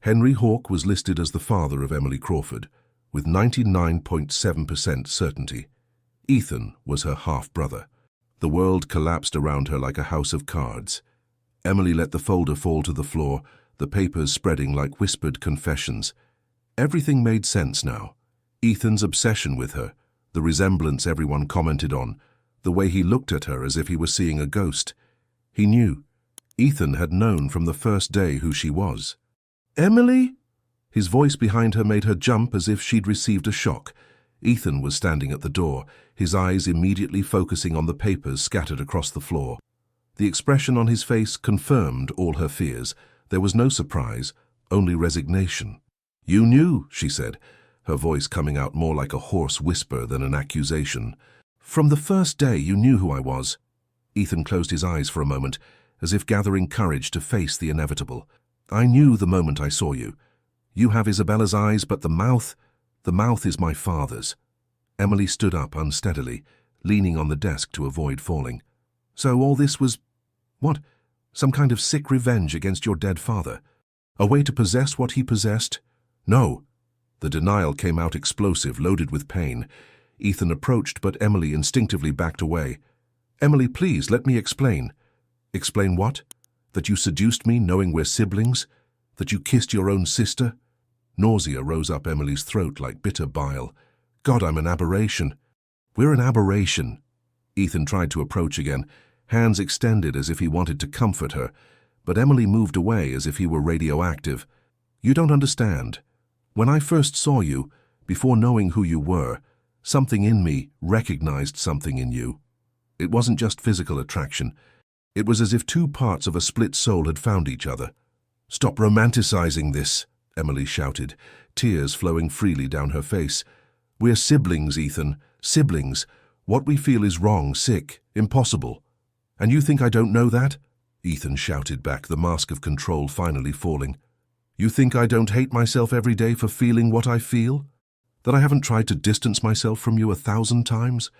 Henry Hawke was listed as the father of Emily Crawford, with 99.7% certainty. Ethan was her half-brother. The world collapsed around her like a house of cards. Emily let the folder fall to the floor, the papers spreading like whispered confessions. Everything made sense now. Ethan's obsession with her, the resemblance everyone commented on, the way he looked at her as if he were seeing a ghost. He knew. Ethan had known from the first day who she was. "Emily?" His voice behind her made her jump as if she'd received a shock. Ethan was standing at the door, his eyes immediately focusing on the papers scattered across the floor. The expression on his face confirmed all her fears. There was no surprise, only resignation. "You knew," she said, her voice coming out more like a hoarse whisper than an accusation. "From the first day you knew who I was." Ethan closed his eyes for a moment, as if gathering courage to face the inevitable. "I knew the moment I saw you. You have Isabella's eyes, but the mouth is my father's." Emily stood up unsteadily, leaning on the desk to avoid falling. "So all this was, what, some kind of sick revenge against your dead father? A way to possess what he possessed?" "No." The denial came out explosive, loaded with pain. Ethan approached, but Emily instinctively backed away. "Emily, please, let me explain." "Explain what? That you seduced me knowing we're siblings? That you kissed your own sister?" Nausea rose up Emily's throat like bitter bile. "God, I'm an aberration." "We're an aberration." Ethan tried to approach again, hands extended as if he wanted to comfort her, but Emily moved away as if he were radioactive. "You don't understand. When I first saw you, before knowing who you were, something in me recognized something in you. It wasn't just physical attraction. It was as if two parts of a split soul had found each other." "Stop romanticizing this," Emily shouted, tears flowing freely down her face. "We're siblings, Ethan, siblings. What we feel is wrong, sick, impossible. And you think I don't know that?" Ethan shouted back, the mask of control finally falling. "You think I don't hate myself every day for feeling what I feel? That I haven't tried to distance myself from you 1,000 times?"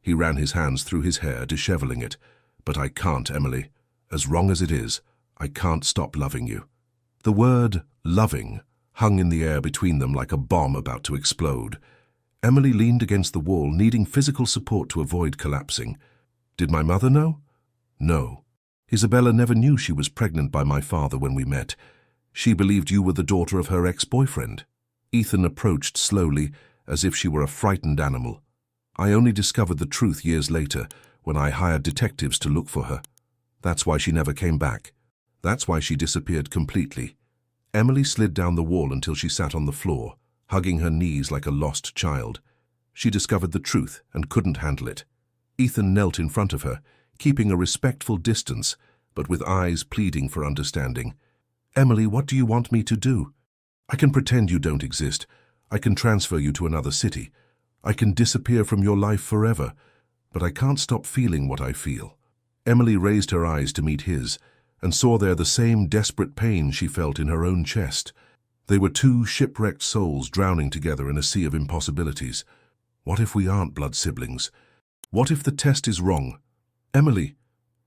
He ran his hands through his hair, disheveling it. "But I can't, Emily. As wrong as it is, I can't stop loving you." The word loving hung in the air between them like a bomb about to explode. Emily leaned against the wall, needing physical support to avoid collapsing. "Did my mother know?" "No. Isabella never knew she was pregnant by my father when we met. She believed you were the daughter of her ex-boyfriend." Ethan approached slowly, as if she were a frightened animal. "I only discovered the truth years later, when I hired detectives to look for her. That's why she never came back. That's why she disappeared completely." Emily slid down the wall until she sat on the floor, hugging her knees like a lost child. She discovered the truth and couldn't handle it. Ethan knelt in front of her, keeping a respectful distance, but with eyes pleading for understanding. "Emily, what do you want me to do? I can pretend you don't exist. I can transfer you to another city. I can disappear from your life forever, but I can't stop feeling what I feel." Emily raised her eyes to meet his, and saw there the same desperate pain she felt in her own chest. They were two shipwrecked souls drowning together in a sea of impossibilities. What if we aren't blood siblings? What if the test is wrong? "Emily,"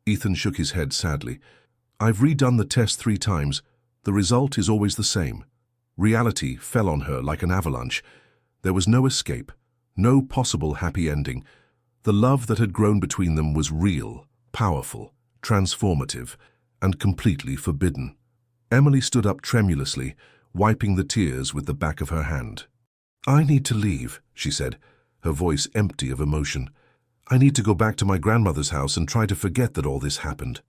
Ethan shook his head sadly, "I've redone the test 3 times. The result is always the same. Reality fell on her like an avalanche. There was no escape, no possible happy ending. The love that had grown between them was real, powerful, transformative, and completely forbidden." Emily stood up tremulously, wiping the tears with the back of her hand. "I need to leave," she said, her voice empty of emotion. "I need to go back to my grandmother's house and try to forget that all this happened."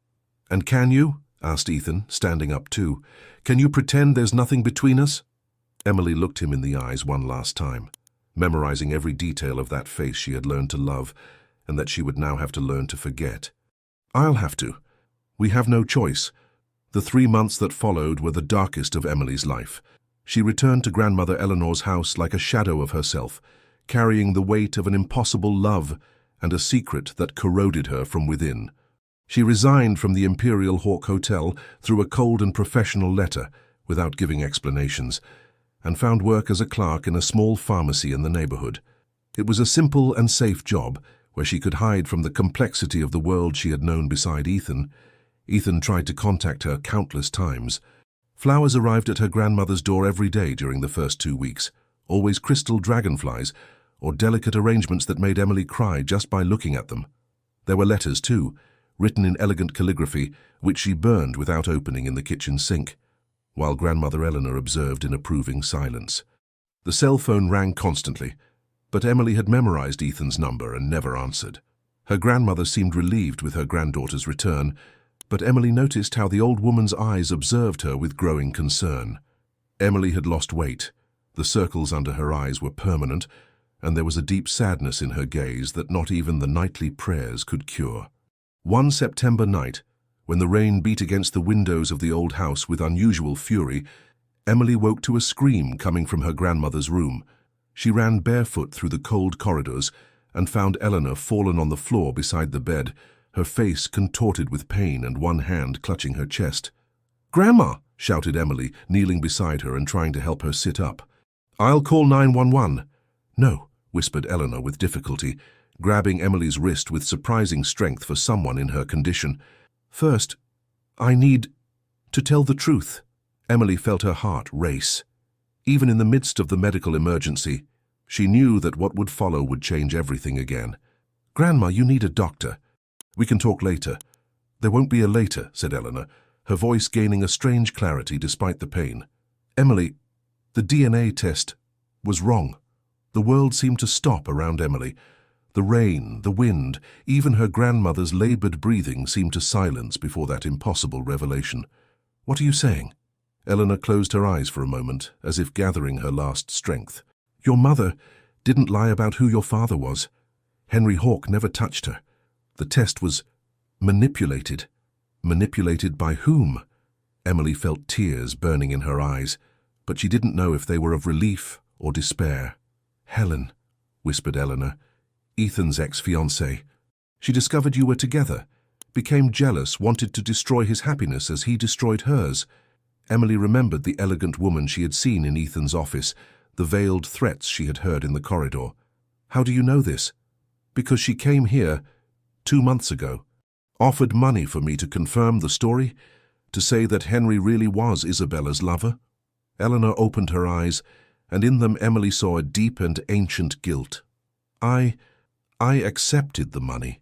"And can you?" asked Ethan, standing up too. "Can you pretend there's nothing between us?" Emily looked him in the eyes one last time, memorizing every detail of that face she had learned to love and that she would now have to learn to forget. "I'll have to. We have no choice. The 3 months that followed were the darkest of Emily's life. She returned to Grandmother Eleanor's house like a shadow of herself, carrying the weight of an impossible love and a secret that corroded her from within. She resigned from the Imperial Hawk Hotel through a cold and professional letter, without giving explanations, and found work as a clerk in a small pharmacy in the neighborhood. It was a simple and safe job, where she could hide from the complexity of the world she had known beside Ethan. Ethan tried to contact her countless times. Flowers arrived at her grandmother's door every day during the first 2 weeks, always crystal dragonflies, or delicate arrangements that made Emily cry just by looking at them. There were letters, too, written in elegant calligraphy, which she burned without opening in the kitchen sink, while Grandmother Eleanor observed in approving silence. The cell phone rang constantly, but Emily had memorized Ethan's number and never answered. Her grandmother seemed relieved with her granddaughter's return, but Emily noticed how the old woman's eyes observed her with growing concern. Emily had lost weight. The circles under her eyes were permanent, and there was a deep sadness in her gaze that not even the nightly prayers could cure. One September night, when the rain beat against the windows of the old house with unusual fury, Emily woke to a scream coming from her grandmother's room. She ran barefoot through the cold corridors and found Eleanor fallen on the floor beside the bed, her face contorted with pain and one hand clutching her chest. "Grandma!" shouted Emily, kneeling beside her and trying to help her sit up. "I'll call 911. "No," whispered Eleanor with difficulty, grabbing Emily's wrist with surprising strength for someone in her condition. "First, I need to tell the truth." Emily felt her heart race. Even in the midst of the medical emergency, she knew that what would follow would change everything again. "Grandma, you need a doctor." "We can talk later." "There won't be a later," said Eleanor, her voice gaining a strange clarity despite the pain. "Emily, the DNA test was wrong." The world seemed to stop around Emily. The rain, the wind, even her grandmother's labored breathing seemed to silence before that impossible revelation. "What are you saying?" Eleanor closed her eyes for a moment, as if gathering her last strength. "Your mother didn't lie about who your father was. Henry Hawk never touched her. The test was manipulated." Manipulated by whom? Emily felt tears burning in her eyes, but she didn't know if they were of relief or despair. "Helen," whispered Eleanor, "Ethan's ex-fiancée. She discovered you were together, became jealous, wanted to destroy his happiness as he destroyed hers." Emily remembered the elegant woman she had seen in Ethan's office, the veiled threats she had heard in the corridor. "How do you know this?" "Because she came here 2 months ago, offered money for me to confirm the story, to say that Henry really was Isabella's lover." Eleanor opened her eyes, and in them Emily saw a deep and ancient guilt. I accepted the money.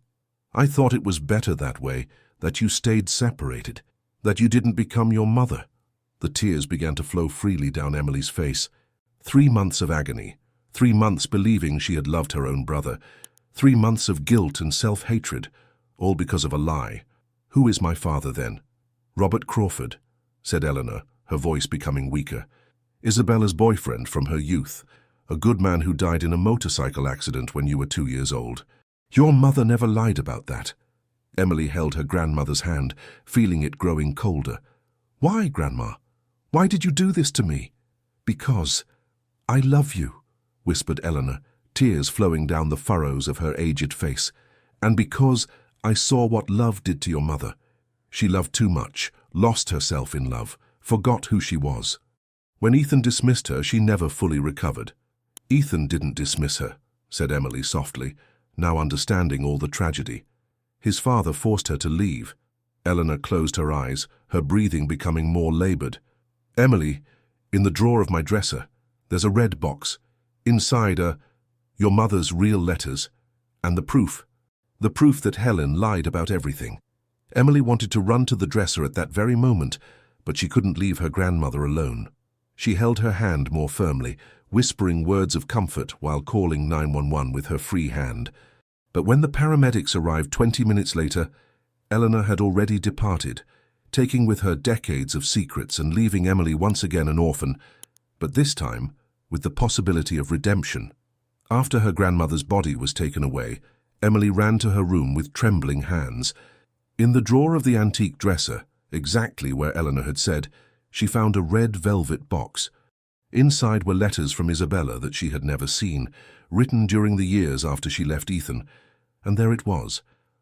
I thought it was better that way, that you stayed separated, that you didn't become your mother." The tears began to flow freely down Emily's face. 3 months of agony, 3 months believing she had loved her own brother, 3 months of guilt and self-hatred, all because of a lie. "Who is my father, then?" "Robert Crawford," said Eleanor, her voice becoming weaker. "Isabella's boyfriend from her youth, a good man who died in a motorcycle accident when you were 2 years old. Your mother never lied about that." Emily held her grandmother's hand, feeling it growing colder. "Why, Grandma? Why did you do this to me?" "Because I love you," whispered Eleanor, tears flowing down the furrows of her aged face. "And because I saw what love did to your mother. She loved too much, lost herself in love, forgot who she was. When Ethan dismissed her, she never fully recovered." "Ethan didn't dismiss her," said Emily softly, now understanding all the tragedy. "His father forced her to leave." Eleanor closed her eyes, her breathing becoming more labored. "Emily, in the drawer of my dresser, there's a red box. Inside are your mother's real letters, and the proof that Helen lied about everything." Emily wanted to run to the dresser at that very moment, but she couldn't leave her grandmother alone. She held her hand more firmly, whispering words of comfort while calling 911 with her free hand. But when the paramedics arrived 20 minutes later, Eleanor had already departed, taking with her decades of secrets and leaving Emily once again an orphan, but this time with the possibility of redemption. After her grandmother's body was taken away, Emily ran to her room with trembling hands. In the drawer of the antique dresser, Exactly where Eleanor had said, she found a red velvet box. Inside were letters from Isabella that she had never seen, written during the years after she left Ethan. And there it was.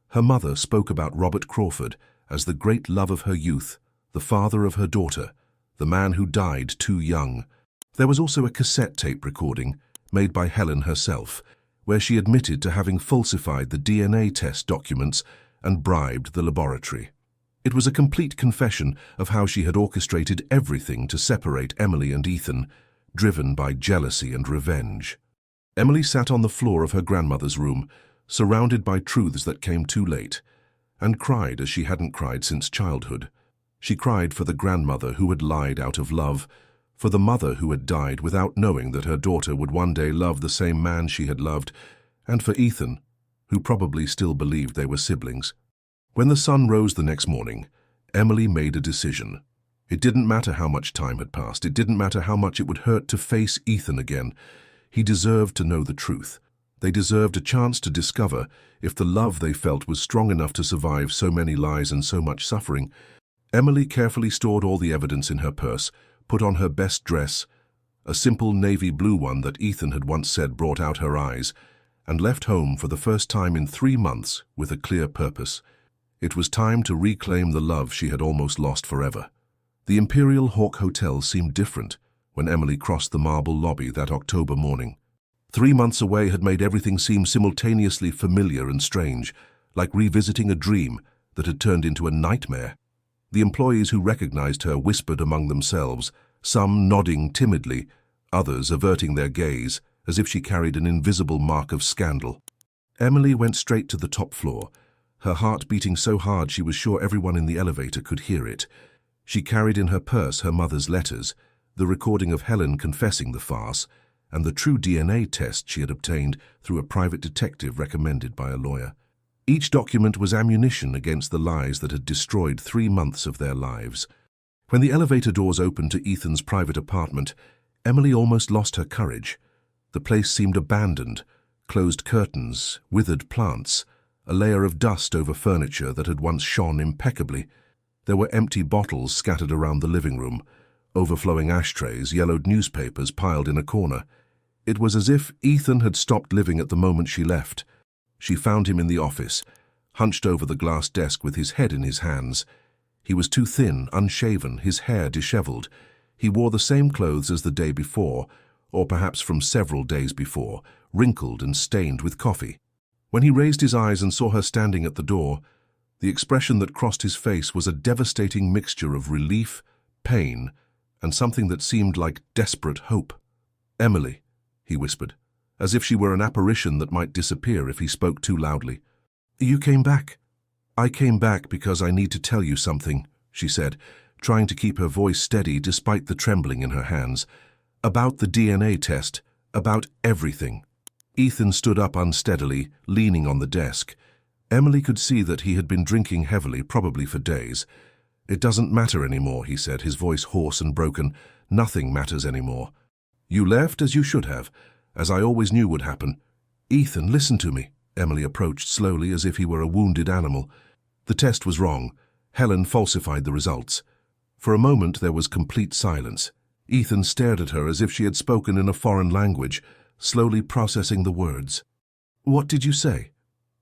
Her mother spoke about Robert Crawford as the great love of her youth, the father of her daughter, the man who died too young. There was also a cassette tape recording, made by Helen herself, where she admitted to having falsified the DNA test documents and bribed the laboratory. It was a complete confession of how she had orchestrated everything to separate Emily and Ethan, driven by jealousy and revenge. Emily sat on the floor of her grandmother's room, surrounded by truths that came too late, and cried as she hadn't cried since childhood. She cried for the grandmother who had lied out of love, for the mother who had died without knowing that her daughter would one day love the same man she had loved, and for Ethan, who probably still believed they were siblings. When the sun rose the next morning, Emily made a decision. It didn't matter how much time had passed. It didn't matter how much it would hurt to face Ethan again. He deserved to know the truth. They deserved a chance to discover if the love they felt was strong enough to survive so many lies and so much suffering. Emily carefully stored all the evidence in her purse, put on her best dress, a simple navy blue one that Ethan had once said brought out her eyes, and left home for the first time in 3 months with a clear purpose. It was time to reclaim the love she had almost lost forever. The Imperial Hawk Hotel seemed different when Emily crossed the marble lobby that October morning. 3 months away had made everything seem simultaneously familiar and strange, like revisiting a dream that had turned into a nightmare. The employees who recognized her whispered among themselves, some nodding timidly, others averting their gaze as if she carried an invisible mark of scandal. Emily went straight to the top floor, her heart beating so hard she was sure everyone in the elevator could hear it. She carried in her purse her mother's letters, the recording of Helen confessing the farce, and the true DNA test she had obtained through a private detective recommended by a lawyer. Each document was ammunition against the lies that had destroyed 3 months of their lives. When the elevator doors opened to Ethan's private apartment, Emily almost lost her courage. The place seemed abandoned, closed curtains, withered plants, a layer of dust over furniture that had once shone impeccably. There were empty bottles scattered around the living room, overflowing ashtrays, yellowed newspapers piled in a corner. It was as if Ethan had stopped living at the moment she left. She found him in the office, hunched over the glass desk with his head in his hands. He was too thin, unshaven, his hair disheveled. He wore the same clothes as the day before, or perhaps from several days before, wrinkled and stained with coffee. When he raised his eyes and saw her standing at the door, the expression that crossed his face was a devastating mixture of relief, pain, and something that seemed like desperate hope. "Emily," he whispered, as if she were an apparition that might disappear if he spoke too loudly. "You came back." "I came back because I need to tell you something," she said, trying to keep her voice steady despite the trembling in her hands. "About the DNA test, about everything." Ethan stood up unsteadily, leaning on the desk. Emily could see that he had been drinking heavily, probably for days. "It doesn't matter anymore," he said, his voice hoarse and broken. "Nothing matters anymore. You left as you should have, as I always knew would happen." "Ethan, listen to me." Emily approached slowly as if he were a wounded animal. "The test was wrong. Helen falsified the results." For a moment there was complete silence. Ethan stared at her as if she had spoken in a foreign language, slowly processing the words. "What did you say?"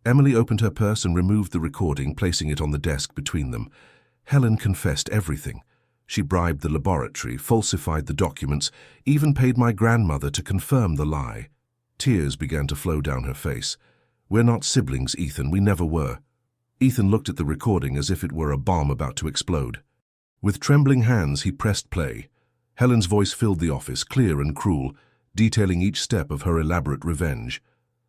Emily opened her purse and removed the recording, placing it on the desk between them. Helen confessed everything. She bribed the laboratory, falsified the documents, even paid my grandmother to confirm the lie. Tears began to flow down her face. "We're not siblings, Ethan. We never were." Ethan looked at the recording as if it were a bomb about to explode. With trembling hands, he pressed play. Helen's voice filled the office, clear and cruel, detailing each step of her elaborate revenge.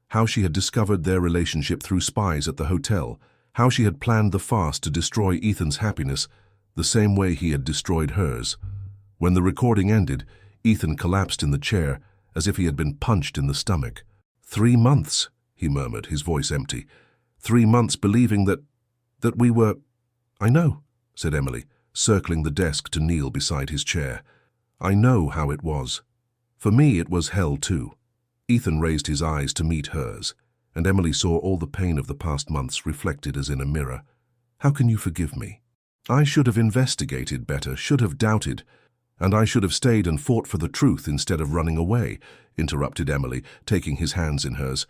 How she had discovered their relationship through spies at the hotel, how she had planned the farce to destroy Ethan's happiness, the same way he had destroyed hers. When the recording ended, Ethan collapsed in the chair, as if he had been punched in the stomach. 3 months, he murmured, his voice empty. 3 months believing that we were... "I know," said Emily, circling the desk to kneel beside his chair. "I know how it was. For me it was hell too." Ethan raised his eyes to meet hers, and Emily saw all the pain of the past months reflected as in a mirror. "How can you forgive me?" I should have investigated better, should have doubted, and I should have stayed and fought for the truth instead of running away, interrupted Emily, taking his hands in hers.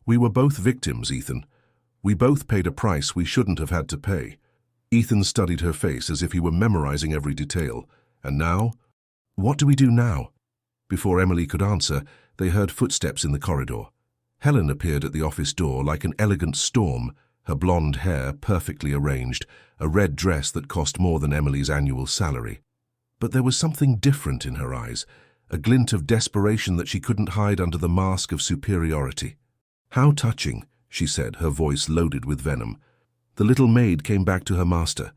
We were both victims, Ethan. We both paid a price we shouldn't have had to pay. Ethan studied her face as if he were memorizing every detail. And now? What do we do now? Before Emily could answer, they heard footsteps in the corridor. Helen appeared at the office door like an elegant storm, her blonde hair perfectly arranged, a red dress that cost more than Emily's annual salary. But there was something different in her eyes, a glint of desperation that she couldn't hide under the mask of superiority. How touching, she said, her voice loaded with venom. The little maid came back to her master.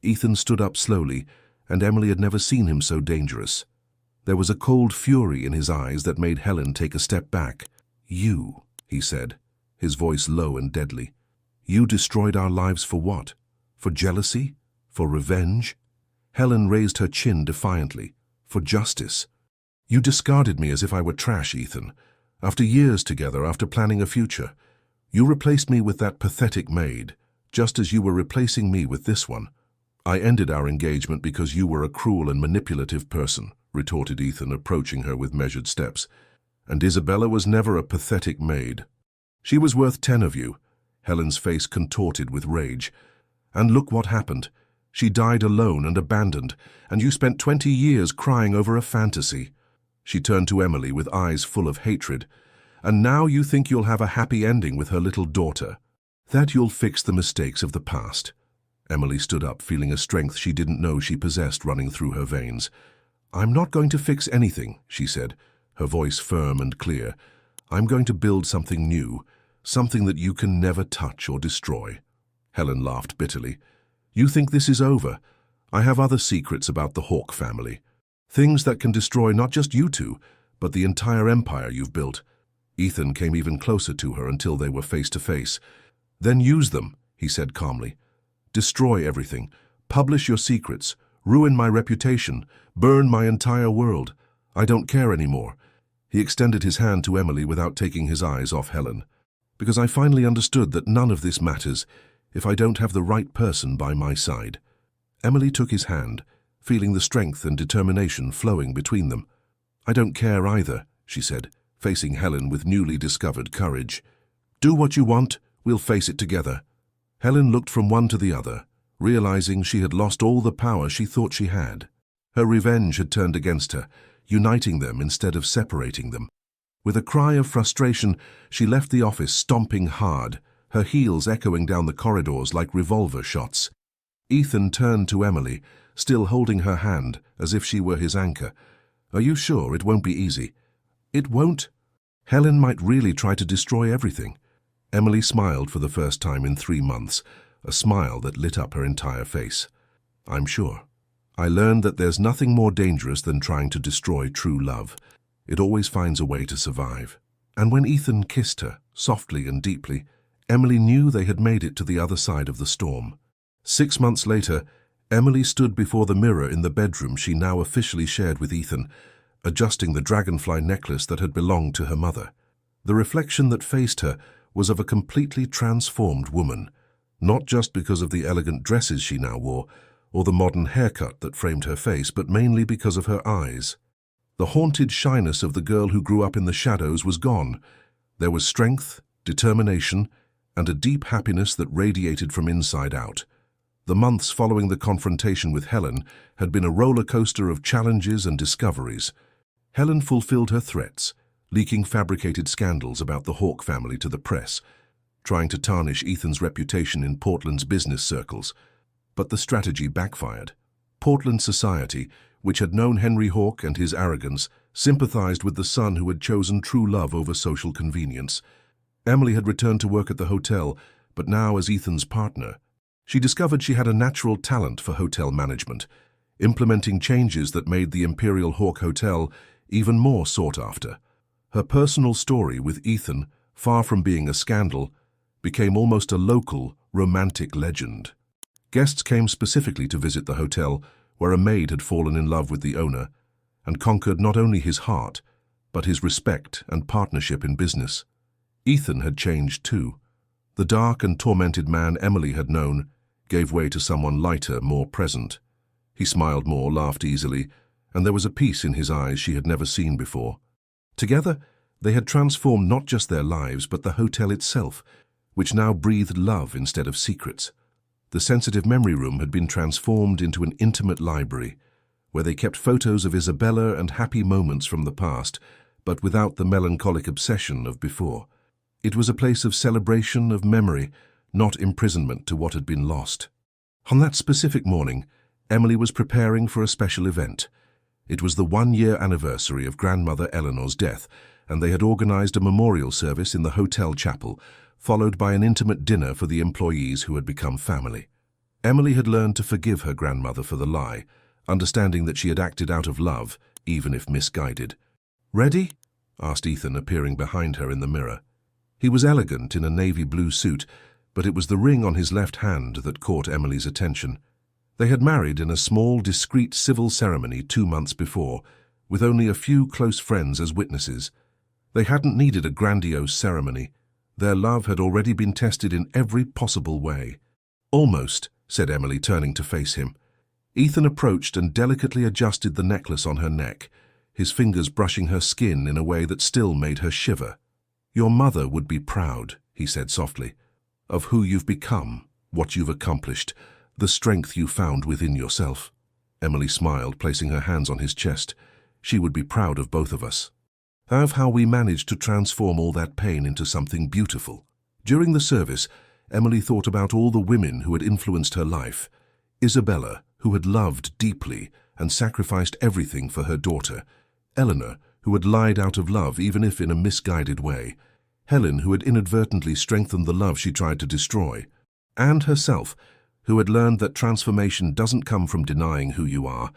Ethan stood up slowly, and Emily had never seen him so dangerous. There was a cold fury in his eyes that made Helen take a step back. You, he said, his voice low and deadly. You destroyed our lives for what? For jealousy? For revenge? Helen raised her chin defiantly. For justice. You discarded me as if I were trash, Ethan. After years together, after planning a future, you replaced me with that pathetic maid, just as you were replacing me with this one. I ended our engagement because you were a cruel and manipulative person, retorted Ethan, approaching her with measured steps. And Isabella was never a pathetic maid. She was worth 10 of you. Helen's face contorted with rage. And look what happened. She died alone and abandoned, and you spent 20 years crying over a fantasy. She turned to Emily with eyes full of hatred. And now you think you'll have a happy ending with her little daughter. That you'll fix the mistakes of the past. Emily stood up, feeling a strength she didn't know she possessed running through her veins. I'm not going to fix anything, she said, her voice firm and clear. I'm going to build something new, something that you can never touch or destroy. Helen laughed bitterly. You think this is over? I have other secrets about the Hawke family. Things that can destroy not just you two, but the entire empire you've built. Ethan came even closer to her until they were face to face. Then use them, he said calmly. Destroy everything. Publish your secrets. Ruin my reputation. Burn my entire world. I don't care anymore. He extended his hand to Emily without taking his eyes off Helen. Because I finally understood that none of this matters if I don't have the right person by my side. Emily took his hand, feeling the strength and determination flowing between them. I don't care either, she said, facing Helen with newly discovered courage. Do what you want, we'll face it together. Helen looked from one to the other, realizing she had lost all the power she thought she had. Her revenge had turned against her, uniting them instead of separating them. With a cry of frustration, she left the office stomping hard, her heels echoing down the corridors like revolver shots. Ethan turned to Emily, still holding her hand as if she were his anchor. Are you sure it won't be easy? It won't? Helen might really try to destroy everything. Emily smiled for the first time in 3 months, a smile that lit up her entire face. I'm sure. I learned that there's nothing more dangerous than trying to destroy true love. It always finds a way to survive. And when Ethan kissed her, softly and deeply, Emily knew they had made it to the other side of the storm. 6 months later, Emily stood before the mirror in the bedroom she now officially shared with Ethan, adjusting the dragonfly necklace that had belonged to her mother. The reflection that faced her was of a completely transformed woman, not just because of the elegant dresses she now wore, or the modern haircut that framed her face, but mainly because of her eyes. The haunted shyness of the girl who grew up in the shadows was gone. There was strength, determination, and a deep happiness that radiated from inside out. The months following the confrontation with Helen had been a roller coaster of challenges and discoveries. Helen fulfilled her threats, leaking fabricated scandals about the Hawke family to the press, trying to tarnish Ethan's reputation in Portland's business circles. But the strategy backfired. Portland society, which had known Henry Hawke and his arrogance, sympathized with the son who had chosen true love over social convenience. Emily had returned to work at the hotel, but now as Ethan's partner. She discovered she had a natural talent for hotel management, implementing changes that made the Imperial Hawke Hotel even more sought after. Her personal story with Ethan, far from being a scandal, became almost a local, romantic legend. Guests came specifically to visit the hotel, where a maid had fallen in love with the owner, and conquered not only his heart, but his respect and partnership in business. Ethan had changed too. The dark and tormented man Emily had known gave way to someone lighter, more present. He smiled more, laughed easily, and there was a peace in his eyes she had never seen before. Together, they had transformed not just their lives, but the hotel itself, which now breathed love instead of secrets. The sensitive memory room had been transformed into an intimate library, where they kept photos of Isabella and happy moments from the past, but without the melancholic obsession of before. It was a place of celebration, of memory, not imprisonment to what had been lost. On that specific morning, Emily was preparing for a special event. It was the one-year anniversary of grandmother Eleanor's death, and they had organized a memorial service in the hotel chapel, followed by an intimate dinner for the employees who had become family. Emily had learned to forgive her grandmother for the lie, understanding that she had acted out of love, even if misguided. "Ready?" asked Ethan, appearing behind her in the mirror. He was elegant in a navy blue suit, but it was the ring on his left hand that caught Emily's attention. They had married in a small, discreet civil ceremony 2 months before, with only a few close friends as witnesses. They hadn't needed a grandiose ceremony. Their love had already been tested in every possible way. "Almost," said Emily, turning to face him. Ethan approached and delicately adjusted the necklace on her neck, his fingers brushing her skin in a way that still made her shiver. "Your mother would be proud," he said softly, "of who you've become, what you've accomplished, the strength you found within yourself." Emily smiled, placing her hands on his chest. "She would be proud of both of us. Of how we managed to transform all that pain into something beautiful." During the service, Emily thought about all the women who had influenced her life. Isabella, who had loved deeply and sacrificed everything for her daughter. Eleanor, who had lied out of love even if in a misguided way. Helen, who had inadvertently strengthened the love she tried to destroy. And herself, who had learned that transformation doesn't come from denying who you are,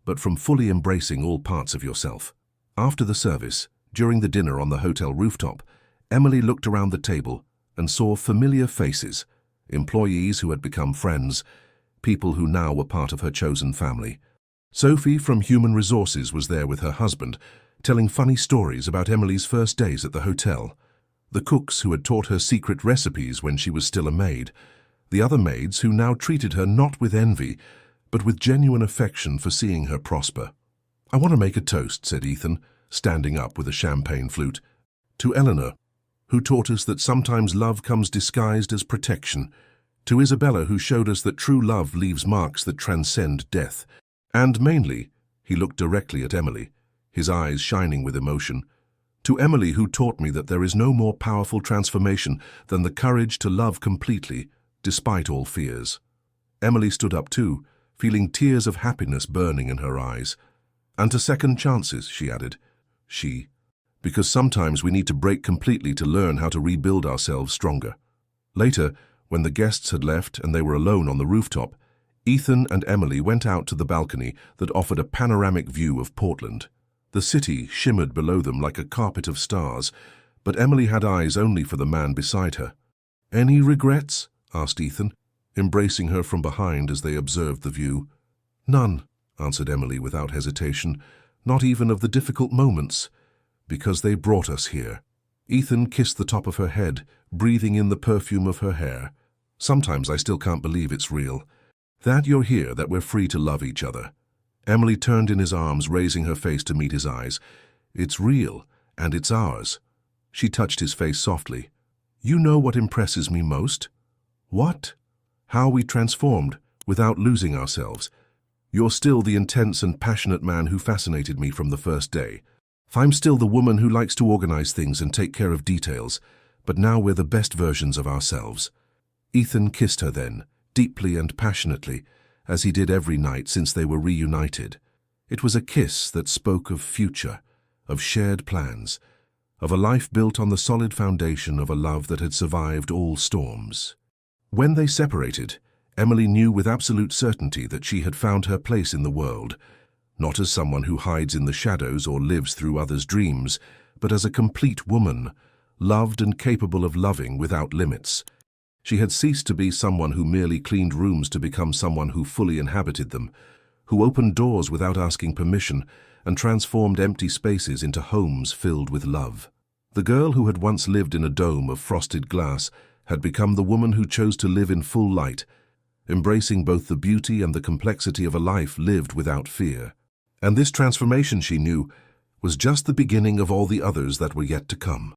but from fully embracing all parts of yourself. After the service, during the dinner on the hotel rooftop, Emily looked around the table and saw familiar faces, employees who had become friends, people who now were part of her chosen family. Sophie from Human Resources was there with her husband, telling funny stories about Emily's first days at the hotel. The cooks who had taught her secret recipes when she was still a maid. The other maids who now treated her not with envy, but with genuine affection for seeing her prosper. "I want to make a toast," said Ethan, standing up with a champagne flute. "To Eleanor, who taught us that sometimes love comes disguised as protection. To Isabella, who showed us that true love leaves marks that transcend death. And mainly," he looked directly at Emily, his eyes shining with emotion, "to Emily, who taught me that there is no more powerful transformation than the courage to love completely, despite all fears." Emily stood up too, feeling tears of happiness burning in her eyes. "And to second chances," she added. Because sometimes we need to break completely to learn how to rebuild ourselves stronger." Later, when the guests had left and they were alone on the rooftop, Ethan and Emily went out to the balcony that offered a panoramic view of Portland. The city shimmered below them like a carpet of stars, but Emily had eyes only for the man beside her. "Any regrets?" asked Ethan, embracing her from behind as they observed the view. "None," answered Emily without hesitation, "not even of the difficult moments, because they brought us here." Ethan kissed the top of her head, breathing in the perfume of her hair. "Sometimes I still can't believe it's real. That you're here, that we're free to love each other." Emily turned in his arms, raising her face to meet his eyes. "It's real, and it's ours." She touched his face softly. "You know what impresses me most?" "What?" "How we transformed, without losing ourselves. You're still the intense and passionate man who fascinated me from the first day. I'm still the woman who likes to organize things and take care of details, but now we're the best versions of ourselves." Ethan kissed her then, deeply and passionately, as he did every night since they were reunited. It was a kiss that spoke of future, of shared plans, of a life built on the solid foundation of a love that had survived all storms. When they separated, Emily knew with absolute certainty that she had found her place in the world, not as someone who hides in the shadows or lives through others' dreams, but as a complete woman, loved and capable of loving without limits. She had ceased to be someone who merely cleaned rooms to become someone who fully inhabited them, who opened doors without asking permission and transformed empty spaces into homes filled with love. The girl who had once lived in a dome of frosted glass had become the woman who chose to live in full light, embracing both the beauty and the complexity of a life lived without fear. And this transformation, she knew, was just the beginning of all the others that were yet to come.